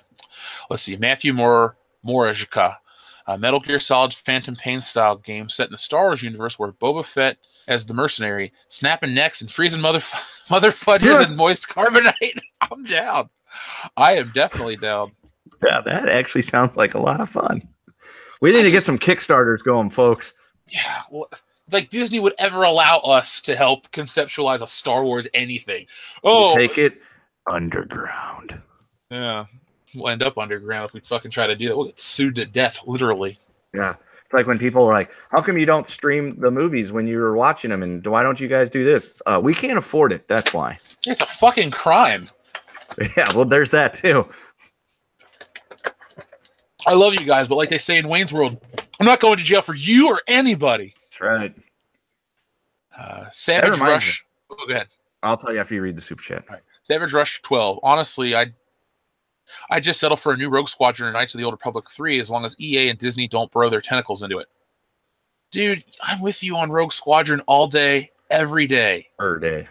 Let's see. Matthew Morajka. Metal Gear Solid Phantom Pain style game set in the Star Wars universe where Boba Fett as the mercenary, snapping necks and freezing mother fudgers and moist carbonite. I'm down. I am definitely down. Yeah, that actually sounds like a lot of fun. We need to get some Kickstarters going, folks. Yeah, well, like Disney would ever allow us to help conceptualize a Star Wars anything. We'll take it underground. Yeah. We'll end up underground if we fucking try to do that. We'll get sued to death, literally. Yeah. It's like when people are like, how come you don't stream the movies when you're watching them? And why don't you guys do this? We can't afford it. That's why. It's a fucking crime. Yeah, well, there's that too. I love you guys, but like they say in Wayne's World, I'm not going to jail for you or anybody. That's right. Savage Rush. Oh, go ahead. I'll tell you after you read the super chat. Right. Savage Rush 12. Honestly, I just settle for a new Rogue Squadron or Knights of the Old Republic 3 as long as EA and Disney don't burrow their tentacles into it. Dude, I'm with you on Rogue Squadron all day, every day. Per day.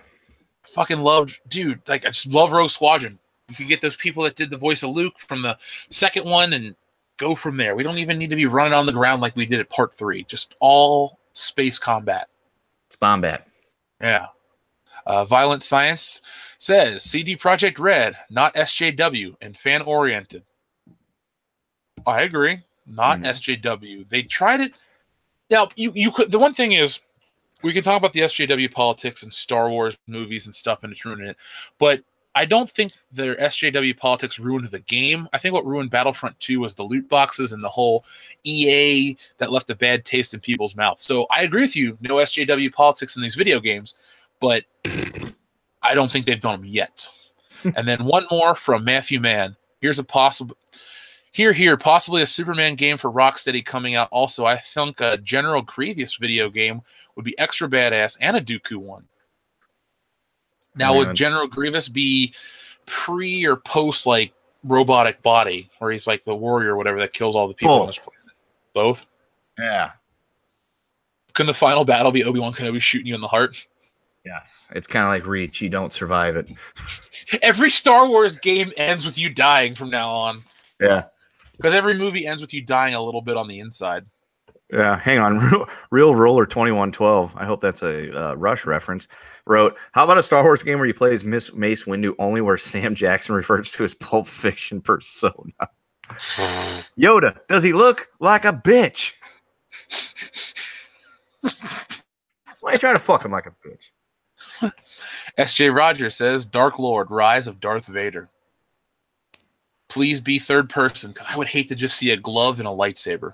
Fucking loved, dude. Like, I just love Rogue Squadron. You can get those people that did the voice of Luke from the second one and go from there. We don't even need to be running on the ground like we did at Part 3. Just all space combat. It's Bombat. Yeah. Violent Science says CD Projekt Red, not SJW, and fan-oriented. I agree. Not SJW. They tried it. Now, you could. The one thing is, we can talk about the SJW politics and Star Wars movies and stuff, and it's ruining it. But I don't think their SJW politics ruined the game. I think what ruined Battlefront 2 was the loot boxes and the whole EA that left a bad taste in people's mouths. So I agree with you. No SJW politics in these video games, but I don't think they've done them yet. And then one more from Matthew Mann. Here's a possible... possibly a Superman game for Rocksteady coming out. Also, I think a General Grievous video game would be extra badass, and a Dooku one. Now, would General Grievous be pre or post, like, robotic body, where he's like the warrior or whatever that kills all the people on this planet? Both? Yeah. Can the final battle be Obi-Wan Kenobi shooting you in the heart? Yes. It's kind of like Reach. You don't survive it. Every Star Wars game ends with you dying from now on. Yeah. Because every movie ends with you dying a little bit on the inside. Yeah, hang on. Real Roller 2112. I hope that's a Rush reference. Wrote, how about a Star Wars game where you play as Mace Windu only where Sam Jackson refers to his Pulp Fiction persona? Yoda, does he look like a bitch? Why are you trying to fuck him like a bitch? S.J. Rogers says, Dark Lord, Rise of Darth Vader. Please be third person, because I would hate to just see a glove and a lightsaber.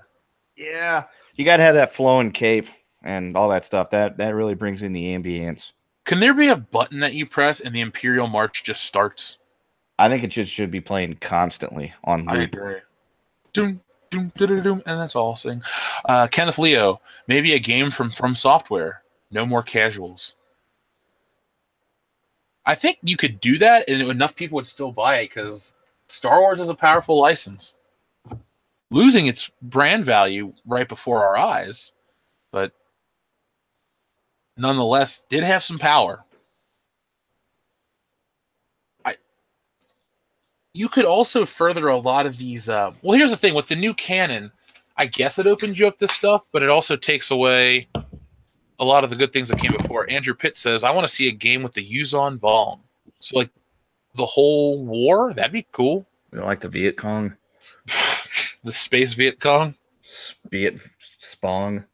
Yeah, you got to have that flowing cape and all that stuff. That really brings in the ambience. Can there be a button that you press and the Imperial March just starts? I think it just should be playing constantly on loop. I agree. Doom, doom, doom, doom, and that's all I'll sing. Kenneth Leo, maybe a game from Software. No more casuals. I think you could do that, and enough people would still buy it, because Star Wars is a powerful license. Losing its brand value right before our eyes, but nonetheless did have some power. You could also further a lot of these. Well, here's the thing with the new canon. I guess it opens you up to stuff, but it also takes away a lot of the good things that came before. Andrew Pitt says, "I want to see a game with the Yuzon Vong." So, like the whole war, that'd be cool. You don't like the Viet Cong? The space Viet Cong? Viet Spong.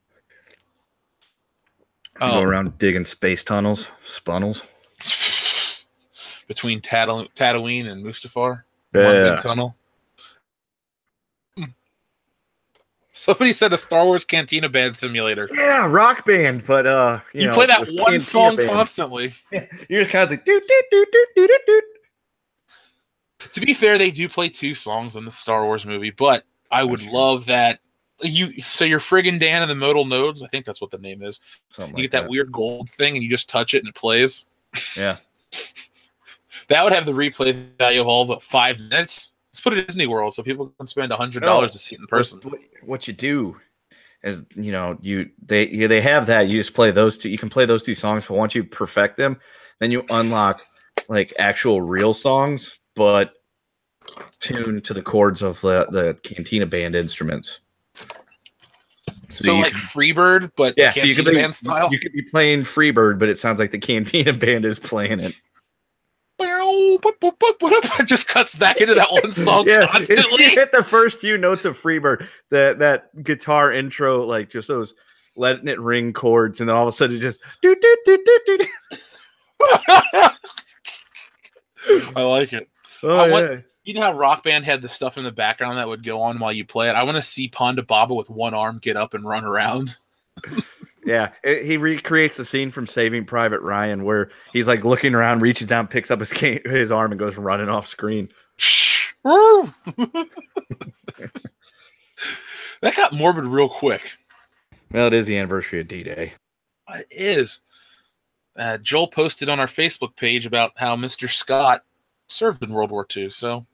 Go around digging space tunnels, spunnels. Between Tatooine and Mustafar. Yeah. One tunnel. Somebody said a Star Wars Cantina Band simulator. Yeah, Rock Band, but you play that one song constantly. Yeah. You're just kind of like doot doot doot doot doot doot. To be fair, they do play 2 songs in the Star Wars movie, but I would love that. So you're friggin' Dan in the modal nodes. I think that's what the name is. You get that weird gold thing, and you just touch it, and it plays. Yeah. That would have the replay value of all but 5 minutes. Let's put it at Disney World so people can spend $100 to see it in person. What you do is, they have that. You just play those 2. You can play those 2 songs, but once you perfect them, then you unlock like actual real songs, but tuned to the chords of the Cantina Band instruments. So like Freebird, but yeah, Cantina so you could be, Band style? You could be playing Freebird, but it sounds like the Cantina Band is playing it. It just cuts back into that one song constantly. You hit the first few notes of Freebird, that guitar intro, like just those letting it ring chords, and then all of a sudden it just do do do do do. I like it. Oh, you know how Rock Band had the stuff in the background that would go on while you play it? I want to see Ponda Baba with one arm get up and run around. Yeah, he recreates the scene from Saving Private Ryan where he's like looking around, reaches down, picks up his arm, and goes running off screen. That got morbid real quick. Well, it is the anniversary of D-Day. It is. Joel posted on our Facebook page about how Mr. Scott served in World War II. So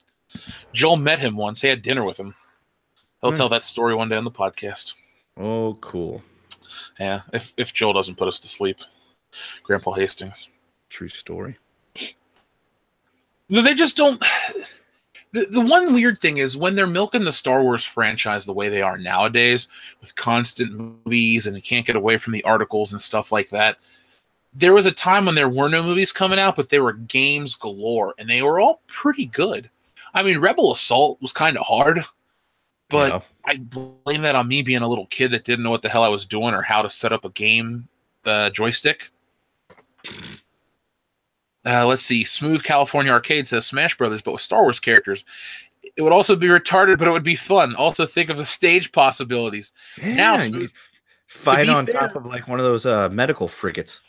Joel met him once. He had dinner with him. He'll tell that story one day on the podcast. Oh, cool. Yeah, if Joel doesn't put us to sleep. Grandpa Hastings. True story. No, they just don't... The one weird thing is when they're milking the Star Wars franchise the way they are nowadays, with constant movies and you can't get away from the articles and stuff like that, there was a time when there were no movies coming out, but there were games galore, and they were all pretty good. I mean, Rebel Assault was kind of hard, but I blame that on me being a little kid that didn't know what the hell I was doing or how to set up a game joystick. Let's see. Smooth California Arcade says Smash Brothers, but with Star Wars characters. It would also be retarded, but it would be fun. Also think of the stage possibilities. Yeah, now, Smooth, fight on top of like one of those medical frigates.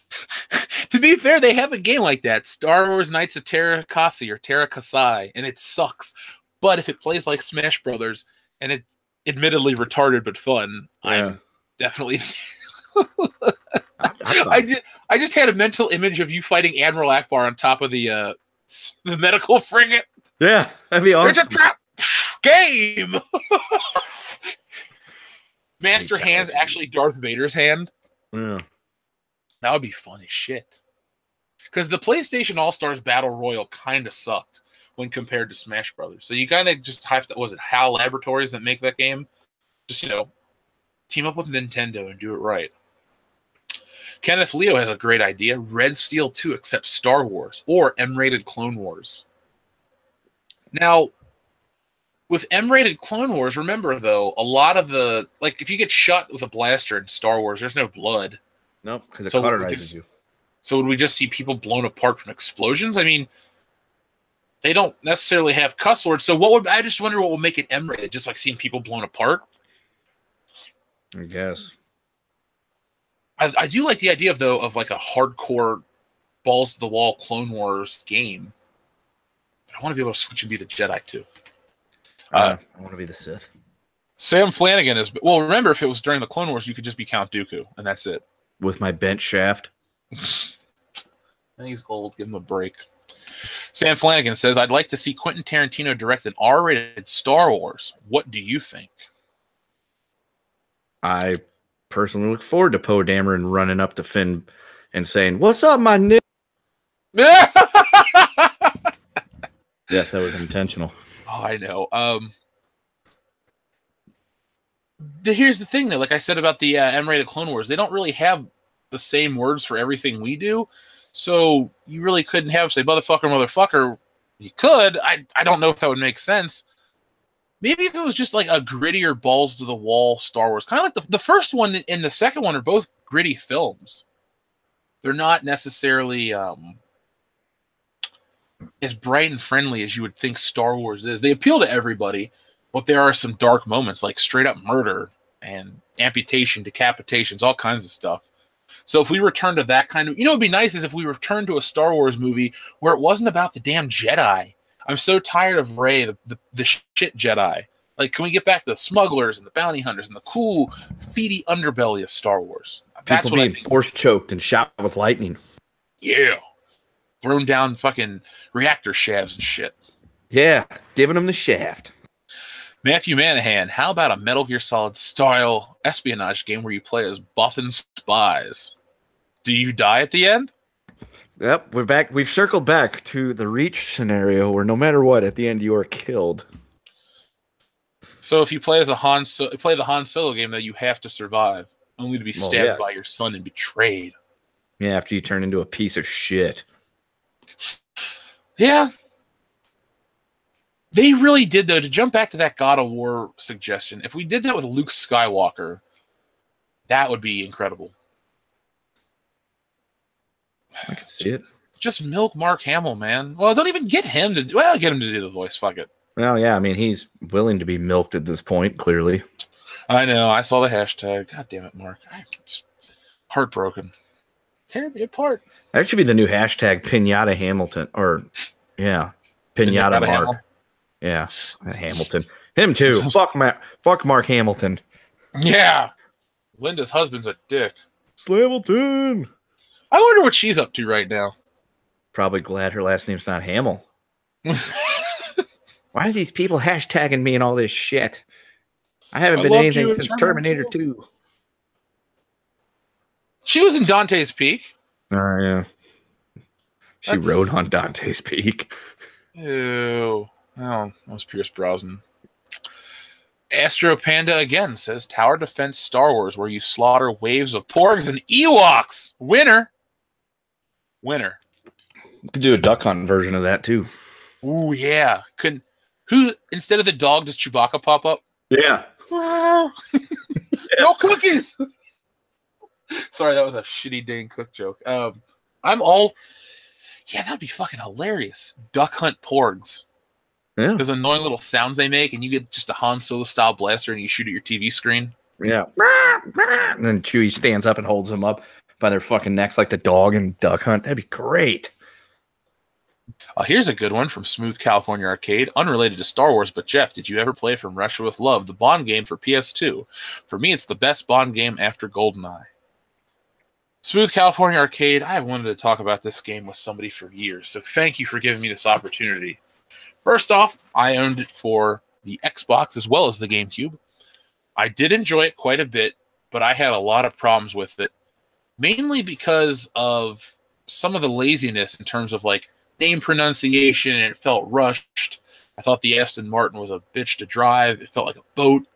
To be fair, they have a game like that, Star Wars Knights of Terra Kasi or Terra Kasai, and it sucks. But if it plays like Smash Brothers, and it admittedly retarded but fun, I'm definitely... I just had a mental image of you fighting Admiral Akbar on top of the medical frigate. Yeah, that'd be awesome. It's a trap game. Master Hand's actually Darth Vader's hand. Yeah, that would be fun as shit. Because the PlayStation All-Stars Battle Royale kind of sucked when compared to Smash Brothers. So you kind of just have to, was it HAL Laboratories that make that game? Just, team up with Nintendo and do it right. Kenneth Leo has a great idea. Red Steel 2 except Star Wars or M-rated Clone Wars. Now, with M-rated Clone Wars, remember, though, a lot of the... Like, if you get shot with a blaster in Star Wars, there's no blood. Nope, because it cauterizes you. So would we just see people blown apart from explosions? I mean, they don't necessarily have cuss words. So I just wonder what will make it M-rated, just like seeing people blown apart? I guess. I do like the idea of like a hardcore balls to the wall Clone Wars game. But I want to be able to switch and be the Jedi too. I want to be the Sith. Sam Flanagan is remember, if it was during the Clone Wars, you could just be Count Dooku, and that's it. With my bent shaft. I think he's gold. Give him a break. Sam Flanagan says, I'd like to see Quentin Tarantino direct an R-rated Star Wars. What do you think? I personally look forward to Poe Dameron running up to Finn and saying, "What's up, my nigga?" Yes, that was intentional. Oh, I know. Here's the thing, though. Like I said about the M-rated Clone Wars, they don't really have the same words for everything we do. So you really couldn't have, say, motherfucker. You could. I don't know if that would make sense. Maybe if it was just like a grittier, balls-to-the-wall Star Wars. Kind of like the first one and the second one are both gritty films. They're not necessarily as bright and friendly as you would think Star Wars is. They appeal to everybody, but there are some dark moments, like straight-up murder and amputation, decapitations, all kinds of stuff. So if we return to that kind of... what would be nice is if we return to a Star Wars movie where it wasn't about the damn Jedi. I'm so tired of Rey, the shit Jedi. Like, can we get back to the smugglers and the bounty hunters and the cool, seedy underbelly of Star Wars? That's what I think. Force choked and shot with lightning. Yeah. Thrown down fucking reactor shafts and shit. Yeah, giving them the shaft. Matthew Manahan, how about a Metal Gear Solid style espionage game where you play as Bothan spies? Do you die at the end? Yep, we're back. We've circled back to the Reach scenario where no matter what, at the end you are killed. So if you play as the Han Solo game, though, you have to survive, only to be stabbed by your son and betrayed. Yeah, after you turn into a piece of shit. Yeah. They really did, though, to jump back to that God of War suggestion. If we did that with Luke Skywalker, that would be incredible. I can see it. Just milk Mark Hamill, man. Well, don't even get him to get him to do the voice. Fuck it. Well, yeah, I mean, he's willing to be milked at this point, clearly. I know. I saw the hashtag. God damn it, Mark. I'm just heartbroken. Tear me apart. That should be the new hashtag, Pinata Hamilton. Or, yeah, Pinata Mark. Hamill. Yeah, Hamilton. Him too. Fuck Mark Hamilton. Yeah. Linda's husband's a dick. Slamilton. I wonder what she's up to right now. Probably glad her last name's not Hamill. Why are these people hashtagging me and all this shit? I haven't been anything since Terminator 2. She was in Dante's Peak. Oh, yeah. She rode on Dante's Peak. Ew. Oh, that was Pierce Brosnan. Astro Panda again says Tower Defense Star Wars, where you slaughter waves of porgs and Ewoks. Winner. We could do a duck hunt version of that too. Ooh, yeah. Who instead of the dog does Chewbacca pop up? Yeah. No cookies. Sorry, that was a shitty Dane Cook joke. That'd be fucking hilarious. Duck hunt porgs. Yeah. Those annoying little sounds they make, and you get just a Han Solo style blaster and you shoot at your TV screen. Yeah. And then Chewie stands up and holds them up by their fucking necks like the dog in Duck Hunt. That'd be great. Here's a good one from Smooth California Arcade, unrelated to Star Wars, but Jeff, did you ever play From Russia with Love, the Bond game for PS2? For me, it's the best Bond game after GoldenEye. Smooth California Arcade, I have wanted to talk about this game with somebody for years, so thank you for giving me this opportunity. First off, I owned it for the Xbox as well as the GameCube. I did enjoy it quite a bit, but I had a lot of problems with it, mainly because of some of the laziness in terms of like name pronunciation, and it felt rushed. I thought the Aston Martin was a bitch to drive. It felt like a boat.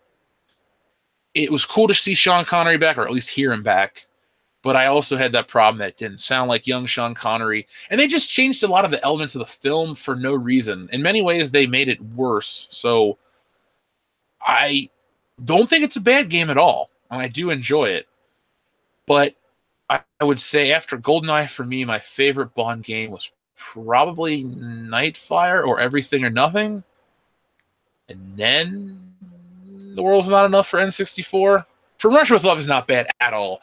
It was cool to see Sean Connery back, or at least hear him back. But I also had that problem that it didn't sound like young Sean Connery. And they just changed a lot of the elements of the film for no reason. In many ways, they made it worse. So I don't think it's a bad game at all. And I do enjoy it. But I would say after GoldenEye, for me, my favorite Bond game was probably Nightfire or Everything or Nothing. And then The World's Not Enough for N64. From Russia with Love is not bad at all.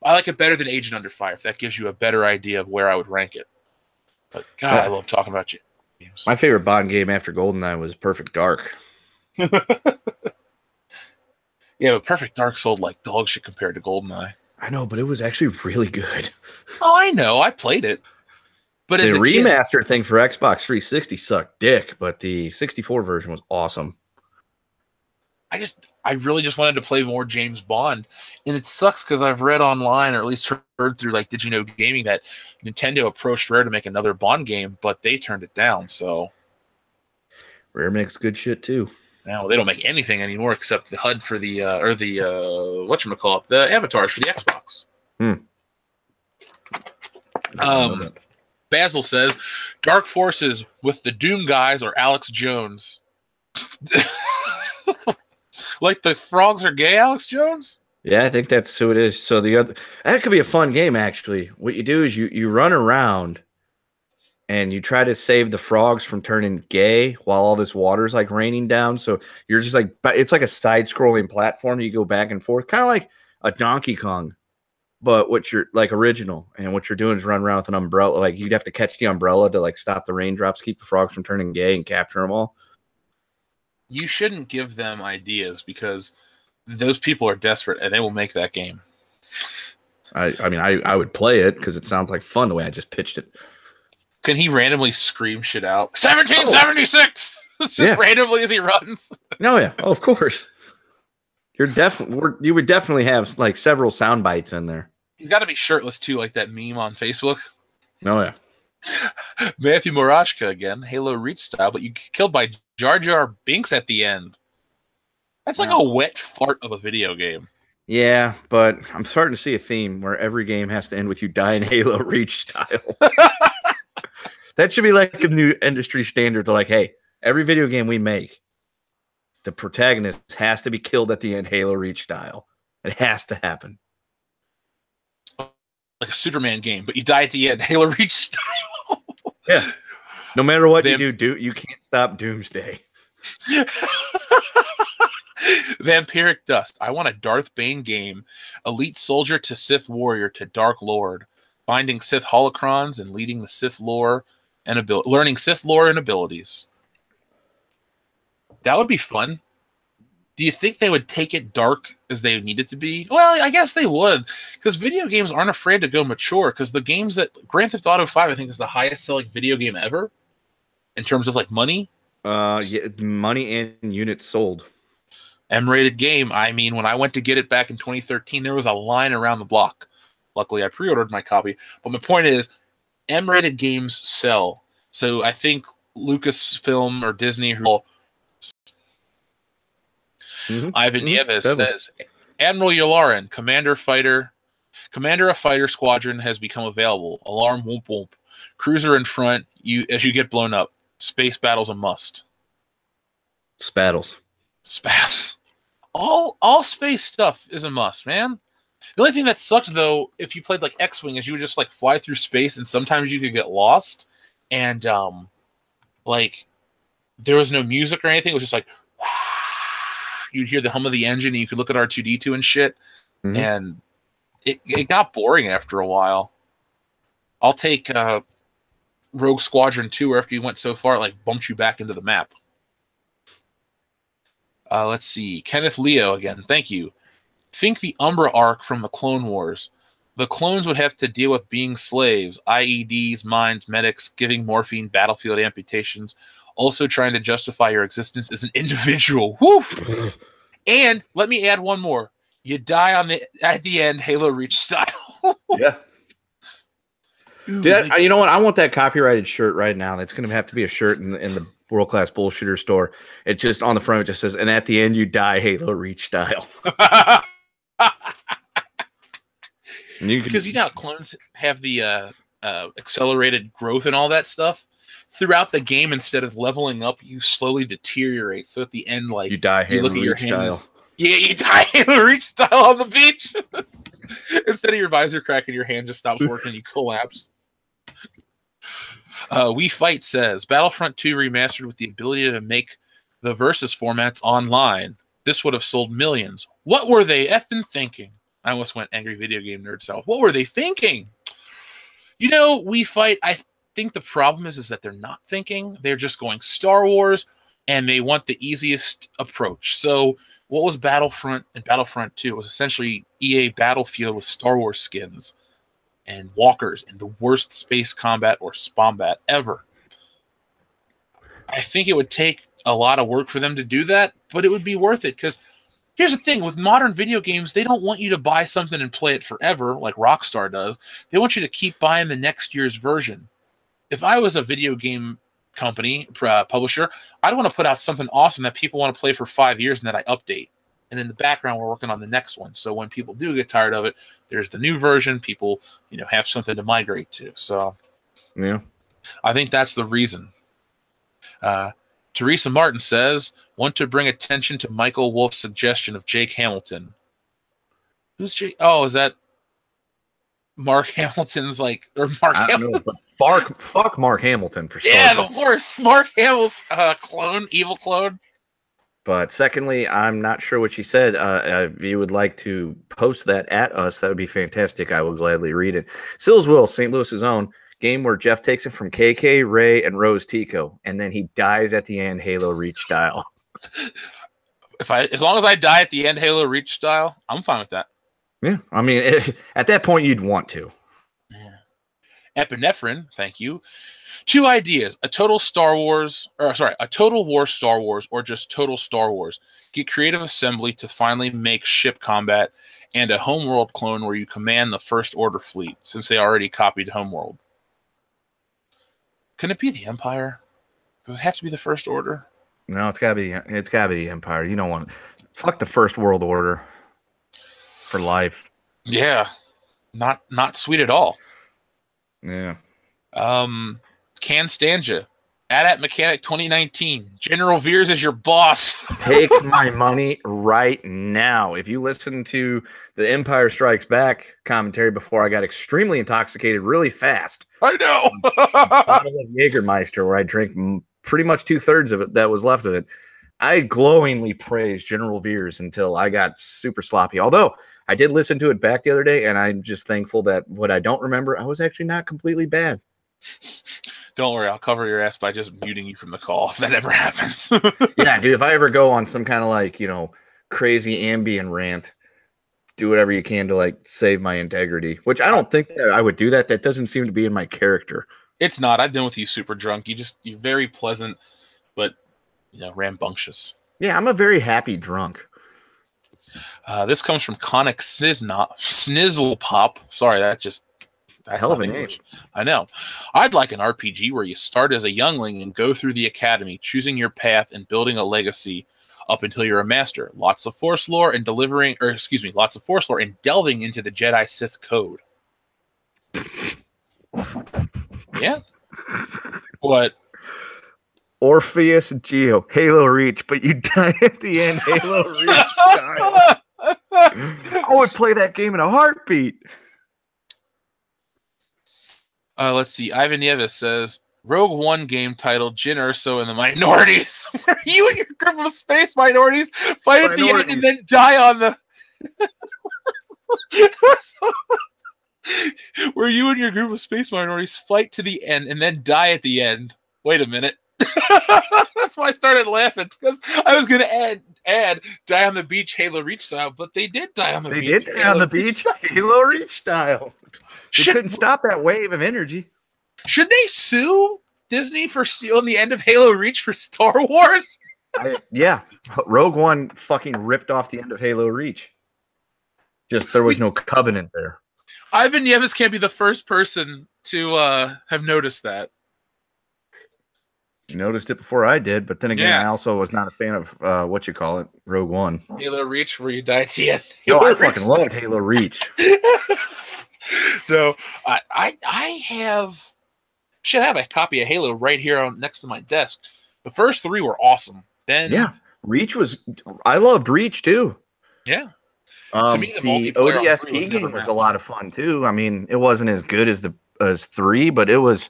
I like it better than Agent Under Fire, if that gives you a better idea of where I would rank it. But, God, I love talking about games. My favorite Bond game after GoldenEye was Perfect Dark. Yeah, but Perfect Dark sold like dog shit compared to GoldenEye. I know, but it was actually really good. Oh, I know. I played it. But the remaster thing for Xbox 360 sucked dick, but the 64 version was awesome. I really just wanted to play more James Bond, and it sucks because I've read online, or at least heard through like Did You Know Gaming, that Nintendo approached Rare to make another Bond game, but they turned it down. So Rare makes good shit too. Now they don't make anything anymore except the HUD for the whatchamacallit, the avatars for the Xbox. Basil says Dark Forces with the Doom guys or Alex Jones. Like the frogs are gay, Alex Jones? Yeah, I think that's who it is. So that could be a fun game, actually. What you do is you run around and you try to save the frogs from turning gay while all this water's like raining down. So you're just like, it's like a side-scrolling platform. You go back and forth, kind of like a Donkey Kong, but what you're like original. And what you're doing is run around with an umbrella. Like you'd have to catch the umbrella to like stop the raindrops, keep the frogs from turning gay, and capture them all. You shouldn't give them ideas because those people are desperate and they will make that game. I would play it because it sounds like fun the way I just pitched it. Can he randomly scream shit out? 1776! Just randomly as he runs. No, yeah. Oh, of course. You would definitely have like several sound bites in there. He's got to be shirtless too, like that meme on Facebook. Oh, yeah. Matthew Morashka again, Halo Reach style, but you get killed by Jar Jar Binks at the end. That's like a wet fart of a video game. Yeah, but I'm starting to see a theme where every game has to end with you dying Halo Reach style. That should be like a new industry standard. They're like, hey, every video game we make, the protagonist has to be killed at the end, Halo Reach style. It has to happen. Like a Superman game, but you die at the end, Halo Reach style. Yeah. No matter what you do, you can't stop Doomsday. Vampiric Dust. I want a Darth Bane game. Elite soldier to Sith warrior to Dark Lord. Finding Sith holocrons and leading the Sith lore and learning Sith lore and abilities. That would be fun. Do you think they would take it dark as they need it to be? Well, I guess they would, because video games aren't afraid to go mature. Because the games that Grand Theft Auto 5, I think, is the highest selling video game ever in terms of like money. Yeah, money and units sold. M-rated game. I mean, when I went to get it back in 2013, there was a line around the block. Luckily, I pre-ordered my copy. But my point is, M-rated games sell. So I think Lucasfilm or Disney, Ivan Nieves says, Admiral Yularen, Commander of Fighter Squadron has become available. Alarm whoop whoop. Cruiser in front. As you get blown up. Space battles a must. Spattles. All space stuff is a must, man. The only thing that sucked, though, if you played like X-Wing, is you would just like fly through space, and sometimes you could get lost, and like there was no music or anything. It was just like you'd hear the hum of the engine, and you could look at R2-D2 and shit, and it got boring after a while. I'll take Rogue Squadron 2, after you went so far, it like bumped you back into the map. Let's see. Kenneth Leo again. Thank you. Think the Umbra arc from the Clone Wars. The clones would have to deal with being slaves, IEDs, mines, medics, giving morphine, battlefield amputations, also trying to justify your existence as an individual. Woo! And let me add one more. You die at the end, Halo Reach style. Yeah. Ooh, you know what? I want that copyrighted shirt right now. That's going to have to be a shirt in the World Class Bullshitter store. It just on the front, it just says, and at the end, you die Halo Reach style. Because you know how clones have the accelerated growth and all that stuff throughout the game. Instead of leveling up, you slowly deteriorate. So at the end, like you die Halo look at your Reach style. Yeah, you die Halo Reach style on the beach. Instead of your visor cracking, your hand just stops working. You collapse. We Fight says Battlefront 2 remastered with the ability to make the versus formats online. This would have sold millions. What were they effing thinking? I almost went angry video game nerd self. What were they thinking? You know, We Fight, I think the problem is that they're not thinking. They're just going Star Wars, and they want the easiest approach. So what was Battlefront and Battlefront 2? It was essentially EA Battlefield with Star Wars skins and walkers and the worst space combat or spombat ever. I think it would take a lot of work for them to do that, but it would be worth it, because here's the thing. With modern video games, they don't want you to buy something and play it forever like Rockstar does. They want you to keep buying the next year's version. If I was a video game company, publisher, I'd want to put out something awesome that people want to play for 5 years and that I update. And in the background, we're working on the next one. So when people do get tired of it, there's the new version. People, have something to migrate to. So, yeah, I think that's the reason. Teresa Martin says, want to bring attention to Michael Wolff's suggestion of Jake Hamilton. Who's Jake? Oh, is that Mark Hamilton's or Mark Hamilton? Know, but fuck Mark Hamilton for starting. Yeah, the worst. Mark Hamill's clone, evil clone. But secondly, I'm not sure what she said. If you would like to post that at us, that would be fantastic. I will gladly read it. Sills Will, St. Louis's own, game where Jeff takes it from KK, Ray, and Rose Tico, and then he dies at the end, Halo Reach style. As long as I die at the end, Halo Reach style, I'm fine with that. Yeah, I mean, at that point, you'd want to. Yeah. Epinephrine, thank you. 2 ideas: a total war Star Wars, or just total Star Wars. Get Creative Assembly to finally make ship combat, and a Homeworld clone where you command the First Order fleet, since they already copied Homeworld. Can it be the Empire? Does it have to be the First Order? No, it's gotta be the Empire. You don't want fuck the First World Order for life. Yeah, not sweet at all. Yeah. Can't stand you. AT-AT Mechanic 2019. General Veers is your boss. Take my money right now. If you listen to the Empire Strikes Back commentary before I got extremely intoxicated really fast. I know. Bottle of Jägermeister, where I drank pretty much 2/3 of it that was left of it. I glowingly praised General Veers until I got super sloppy. Although I did listen to it back the other day, and I'm just thankful that what I don't remember, I was actually not completely bad. Don't worry, I'll cover your ass by just muting you from the call if that ever happens. Yeah, dude, if I ever go on some kind of like, crazy Ambien rant, do whatever you can to like save my integrity, which I don't think that I would do that. That doesn't seem to be in my character. It's not. I've been with you super drunk. You're very pleasant, but rambunctious. Yeah, I'm a very happy drunk. This comes from Conic Snizzlepop. Sorry, that's hell of a English. name. I know. I'd like an RPG where you start as a youngling and go through the academy, choosing your path and building a legacy up until you're a master. Lots of Force lore and delving into the Jedi Sith code. Yeah. What? Orpheus Geo, Halo Reach, but you die at the end, Halo Reach style. I would play that game in a heartbeat. Let's see. Ivan Nieves says, Rogue One game titled Jyn Erso and the Minorities. Where you and your group of space minorities fight at the end and then die on the... Where you and your group of space minorities fight to the end and then die at the end. Wait a minute. That's why I started laughing, because I was going to add die on the beach Halo Reach style, but they did die on the beach. They did die on the beach Halo Reach style. They couldn't stop that wave of energy. Should they sue Disney for stealing the end of Halo Reach for Star Wars? Yeah. Rogue One fucking ripped off the end of Halo Reach. Just there was no covenant there. Ivan Nieves can't be the first person to have noticed that. You noticed it before I did, but then again, I also was not a fan of Rogue One. Halo Reach, where you die at the end. I fucking loved Halo Reach. No, I should have a copy of Halo right here next to my desk. The first 3 were awesome. Then I loved Reach too. Yeah. To me, the ODST game was a lot of fun too. I mean, it wasn't as good as 3, but it was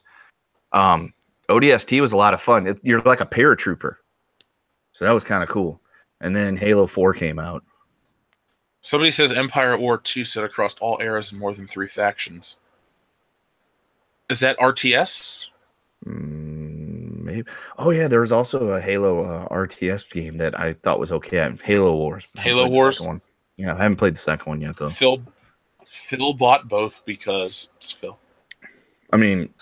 ODST was a lot of fun. You're like a paratrooper. So that was kind of cool. And then Halo 4 came out. Somebody says Empire at War 2 set across all eras and more than 3 factions. Is that RTS? Maybe. Oh, yeah, there was also a Halo RTS game that I thought was okay. Halo Wars. Halo Wars? One. Yeah, I haven't played the second one yet, though. Phil bought both because it's Phil. I mean,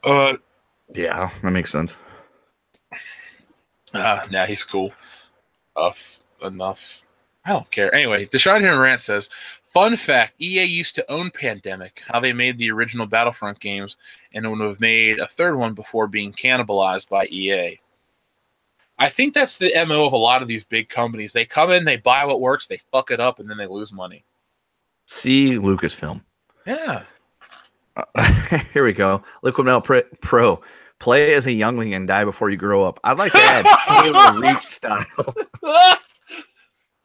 yeah, that makes sense. Nah, he's cool. Enough. I don't care. Anyway, Deshaun here Rant says, fun fact, EA used to own Pandemic, how they made the original Battlefront games, and would have made a third one before being cannibalized by EA. I think that's the MO of a lot of these big companies. They come in, they buy what works, they fuck it up, and then they lose money. See Lucasfilm. Yeah. Here we go. Liquid Metal Pro. Play as a youngling and die before you grow up. I'd like to add Halo Reach style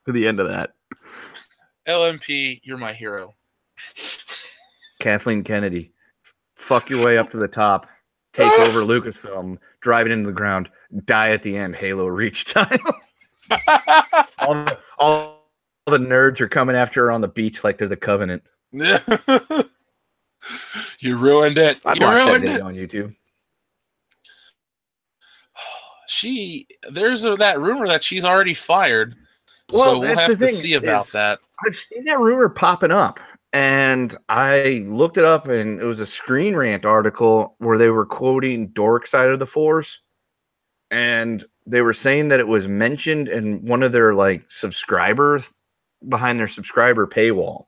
to the end of that. LMP, you're my hero. Kathleen Kennedy. Fuck your way up to the top. Take over Lucasfilm. Drive it into the ground. Die at the end. Halo Reach style. all the nerds are coming after her on the beach like they're the Covenant. You ruined it. You ruined it on YouTube. There's that rumor that she's already fired. Well, so we'll have to see about that. I've seen that rumor popping up, and I looked it up, and it was a Screen Rant article where they were quoting Dork Side of the Force, and they were saying that it was mentioned in one of their subscribers behind their subscriber paywall.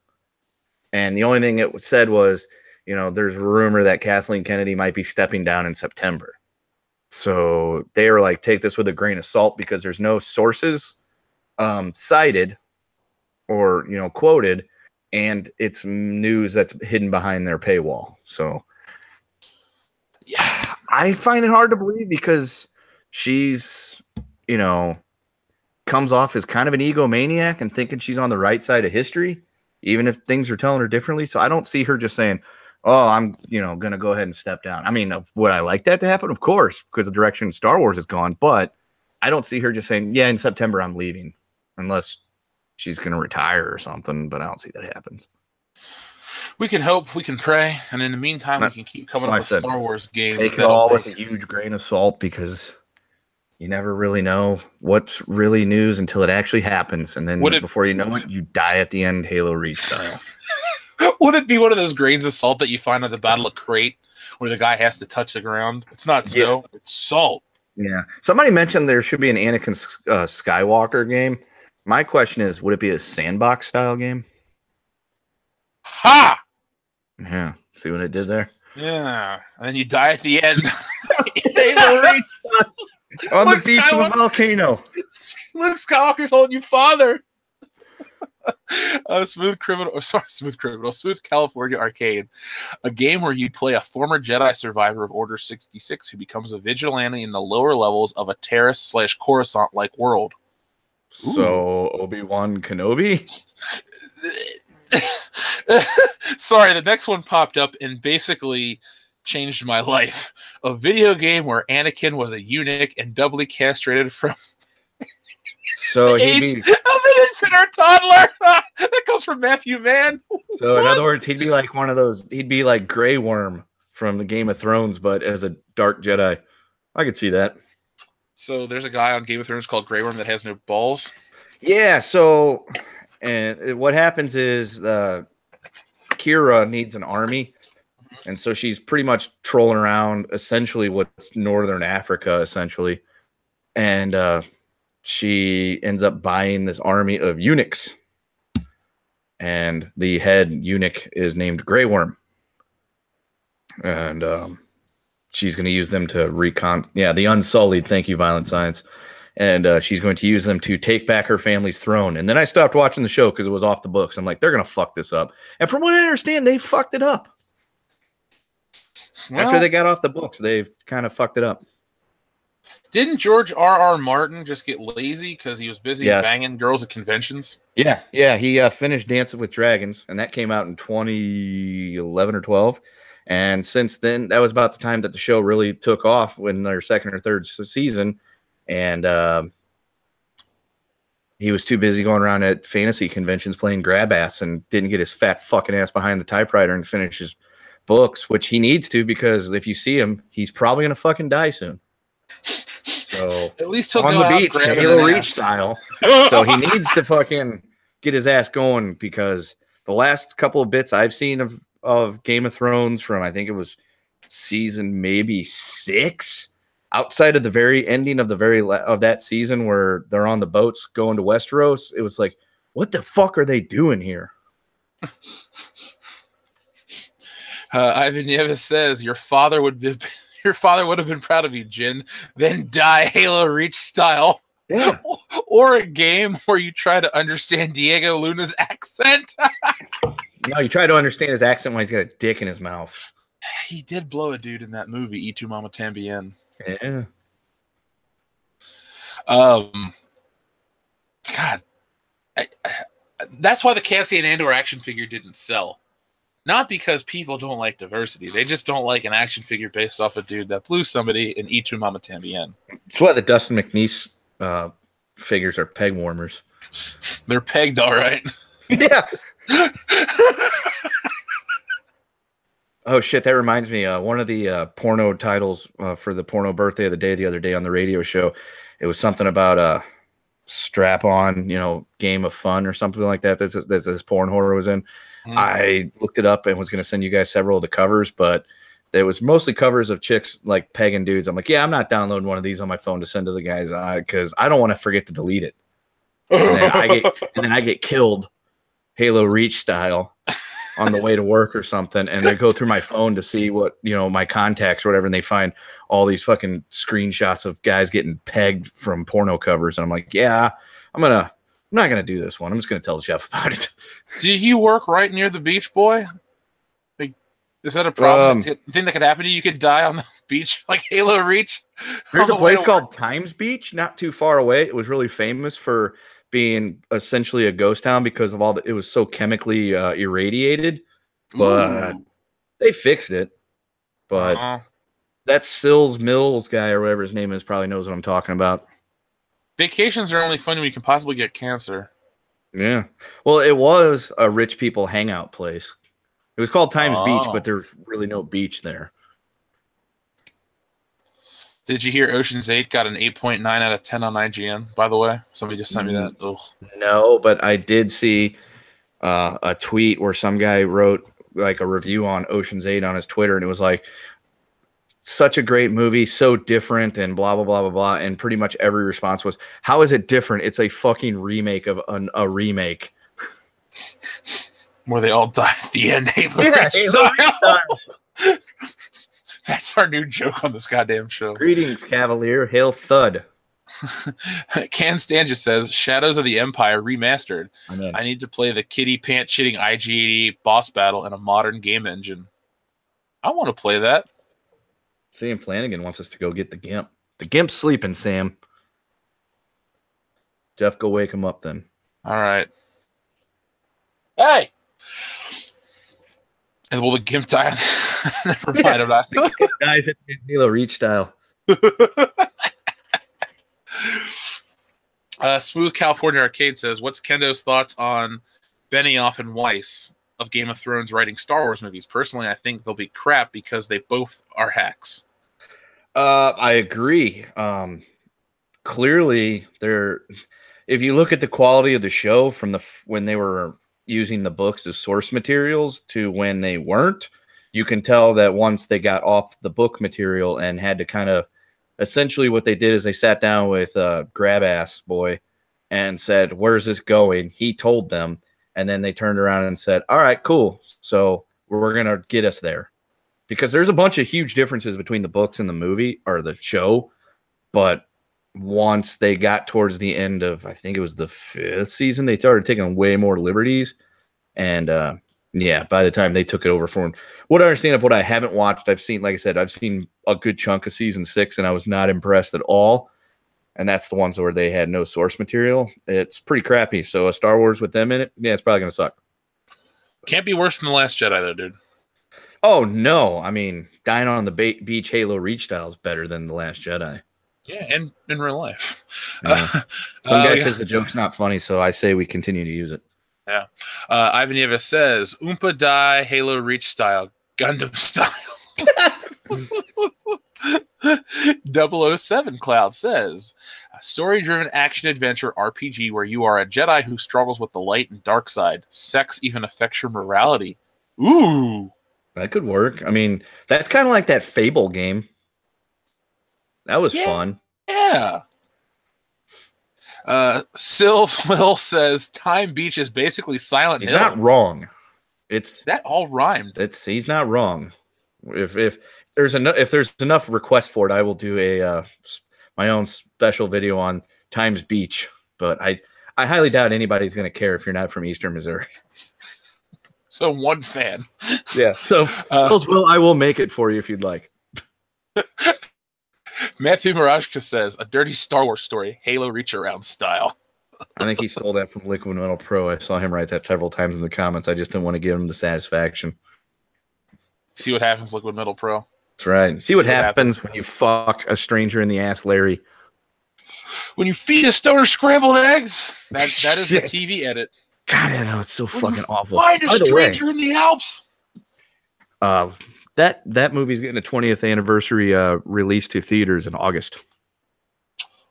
And the only thing it said was, there's a rumor that Kathleen Kennedy might be stepping down in September. So they were like, take this with a grain of salt because there's no sources cited or, quoted, and it's news that's hidden behind their paywall. So, yeah, I find it hard to believe because she's, you know, comes off as kind of an egomaniac and thinking she's on the right side of history, even if things are telling her differently. So I don't see her just saying, "Oh, I'm, going to go ahead and step down." I mean, would I like that to happen? Of course, because the direction Star Wars has gone. But I don't see her just saying, "Yeah, in September I'm leaving," unless she's going to retire or something. But I don't see that happens. We can hope, we can pray, and in the meantime, we can keep coming up with Star Wars games. Take it all with a huge grain of salt because you never really know what's really news until it actually happens. And then before you know it, you die at the end, Halo Reach style. Would it be one of those grains of salt that you find at the Battle of Crate where the guy has to touch the ground? It's not snow, it's salt. Yeah. Somebody mentioned there should be an Anakin Skywalker game. My question is, would it be a sandbox style game? Ha! Yeah. See what I did there? Yeah. And then you die at the end. Halo Reach on the beach of a volcano. Luke Skywalker's holding you, father. Smooth California Arcade, a game where you play a former Jedi survivor of Order 66 who becomes a vigilante in the lower levels of a Terrace/Coruscant-like world. Ooh. So Obi-Wan Kenobi? Sorry, the next one popped up and basically changed my life. A video game where Anakin was a eunuch and doubly castrated from so age of an infant or toddler. That comes from Matthew Mann. So in other words, he'd be like one of those. He'd be like Grey Worm from the Game of Thrones, but as a dark Jedi. I could see that. So there's a guy on Game of Thrones called Grey Worm that has no balls. Yeah. So, and what happens is Kira needs an army. And so she's pretty much trolling around essentially what's Northern Africa, essentially. And she ends up buying this army of eunuchs. And the head eunuch is named Grey Worm. And she's going to use them to the Unsullied. Thank you, Violent Science. And she's going to use them to take back her family's throne. And then I stopped watching the show because it was off the books. I'm like, they're going to fuck this up. And from what I understand, they fucked it up. Well, after they got off the books, they've kind of fucked it up. Didn't George R.R. Martin just get lazy because he was busy banging girls at conventions? Yeah. He finished Dancing with Dragons, and that came out in 2011 or 12. And since then, that was about the time that the show really took off when their second or third season. And he was too busy going around at fantasy conventions playing grab ass and didn't get his fat fucking ass behind the typewriter and finish his books, which he needs to, because if you see him, he's probably going to fucking die soon. So at least he'll on go the beach, Halo Reach style. So he needs to fucking get his ass going, because the last couple of bits I've seen of Game of Thrones from, I think it was season maybe 6, outside of the very ending of of that season where they're on the boats going to Westeros, it was like, what the fuck are they doing here? Ivan Nieves says your father would have been proud of you, Jin. Then die Halo Reach style. Yeah. Or a game where you try to understand Diego Luna's accent. No, you try to understand his accent when he's got a dick in his mouth. He did blow a dude in that movie, Y Tu Mama Tambien. Yeah. God. That's why the Cassian Andor action figure didn't sell. Not because people don't like diversity. They just don't like an action figure based off a dude that blew somebody in Y Tu Mama Tambien. That's why the Dustin McNeese figures are peg warmers. They're pegged all right. Yeah. Oh, shit. That reminds me. One of the porno titles for the porno birthday of the day the other day on the radio show, it was something about a strap-on, game of fun or something like that. This porn horror was in. I looked it up and was going to send you guys several of the covers, but there was mostly covers of chicks like pegging dudes. I'm like, yeah, I'm not downloading one of these on my phone to send to the guys because I don't want to forget to delete it. And then I get killed Halo Reach style on the way to work or something, and they go through my phone to see what, my contacts or whatever, and they find all these fucking screenshots of guys getting pegged from porno covers. And I'm like, yeah, I'm not going to do this one. I'm just going to tell the chef about it. Do you work right near the beach, boy? Is that a problem? Thing that could happen to you? You could die on the beach like Halo Reach. There's a place called Times Beach, not too far away. It was really famous for being essentially a ghost town because of it was so chemically irradiated. But they fixed it. But that Sills Mills guy or whatever his name is probably knows what I'm talking about. Vacations are only fun when you can possibly get cancer. Yeah. Well, it was a rich people hangout place. It was called Times Beach, but there's really no beach there. Did you hear Ocean's 8 got an 8.9 out of 10 on IGN, by the way? Somebody just sent me that. Ugh. No, but I did see a tweet where some guy wrote like a review on Ocean's 8 on his Twitter, and it was like, such a great movie, so different, and blah, blah, blah, blah, blah. And pretty much every response was, how is it different? It's a fucking remake of a remake. Where they all die at the end. That's our new joke on this goddamn show. Greetings, Cavalier. Hail Thud. Can Stan just says, Shadows of the Empire remastered. I need to play the kitty pant shitting IG-88 boss battle in a modern game engine. I want to play that. Sam Flanagan wants us to go get the Gimp. The Gimp's sleeping, Sam. Jeff, go wake him up then. All right. Hey! And will the Gimp die? Never mind, I'm not. It dies at Halo Reach style. Smooth California Arcade says, what's Kendo's thoughts on Benioff and Weiss of Game of Thrones writing Star Wars movies? Personally, I think they'll be crap because they both are hacks. I agree. Clearly, if you look at the quality of the show from when they were using the books as source materials to when they weren't, you can tell that once they got off the book material and had to kind of essentially what they did is they sat down with Grab Ass Boy and said, where's this going? He told them, and then they turned around and said, all right, cool. So we're going to get us there. Because there's a bunch of huge differences between the books and the movie or the show. But once they got towards the end of, I think it was the 5th season, they started taking way more liberties. And yeah, by the time they took it over for what I understand of what I haven't watched, I've seen, like I said, I've seen a good chunk of season 6 and I was not impressed at all. And that's the ones where they had no source material. It's pretty crappy. So a Star Wars with them in it, yeah, it's probably going to suck. Can't be worse than The Last Jedi, though, dude. Oh, no. I mean, dying on the beach Halo Reach style is better than The Last Jedi. Yeah, and in real life. Yeah. Some guy says the joke's not funny, so I say we continue to use it. Yeah. Ivan Yeva says, Oompa Die, Halo Reach style, Gundam style. 007 Cloud says, a story-driven action-adventure RPG where you are a Jedi who struggles with the light and dark side. Sex even affects your morality. Ooh. That could work. I mean, that's kind of like that Fable game. That was fun. Yeah. Sills Will says Time Beach is basically Silent Hill. He's not wrong. It's that all rhymed. He's not wrong. If there's enough requests for it, I will do my own special video on Times Beach. But I highly doubt anybody's going to care if you're not from Eastern Missouri. So one fan. Yeah. So Will, I will make it for you if you'd like. Matthew Marashka says, a dirty Star Wars story, Halo Reach Around style. I think he stole that from Liquid Metal Pro. I saw him write that several times in the comments. I just didn't want to give him the satisfaction. See what happens, Liquid Metal Pro. That's right. See what happens when you fuck a stranger in the ass, Larry. When you feed a stoner scrambled eggs. That is the TV edit. God, I know, it's so fucking awful. Find a stranger in the Alps. That movie's getting a 20th anniversary release to theaters in August.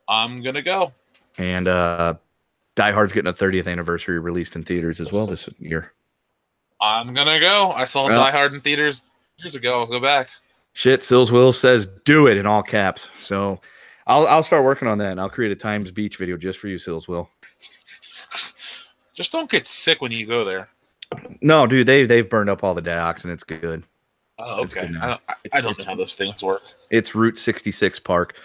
I'm gonna go. And Die Hard's getting a 30th anniversary released in theaters as well this year. I'm gonna go. I saw Die Hard in theaters years ago. I'll go back. Shit, Sills Will says do it in all caps. So I'll start working on that and I'll create a Times Beach video just for you, Sills Will. Just don't get sick when you go there. No, dude, they've burned up all the dioxin. It's good. Oh, okay. I don't know how those things work. It's Route 66 Park.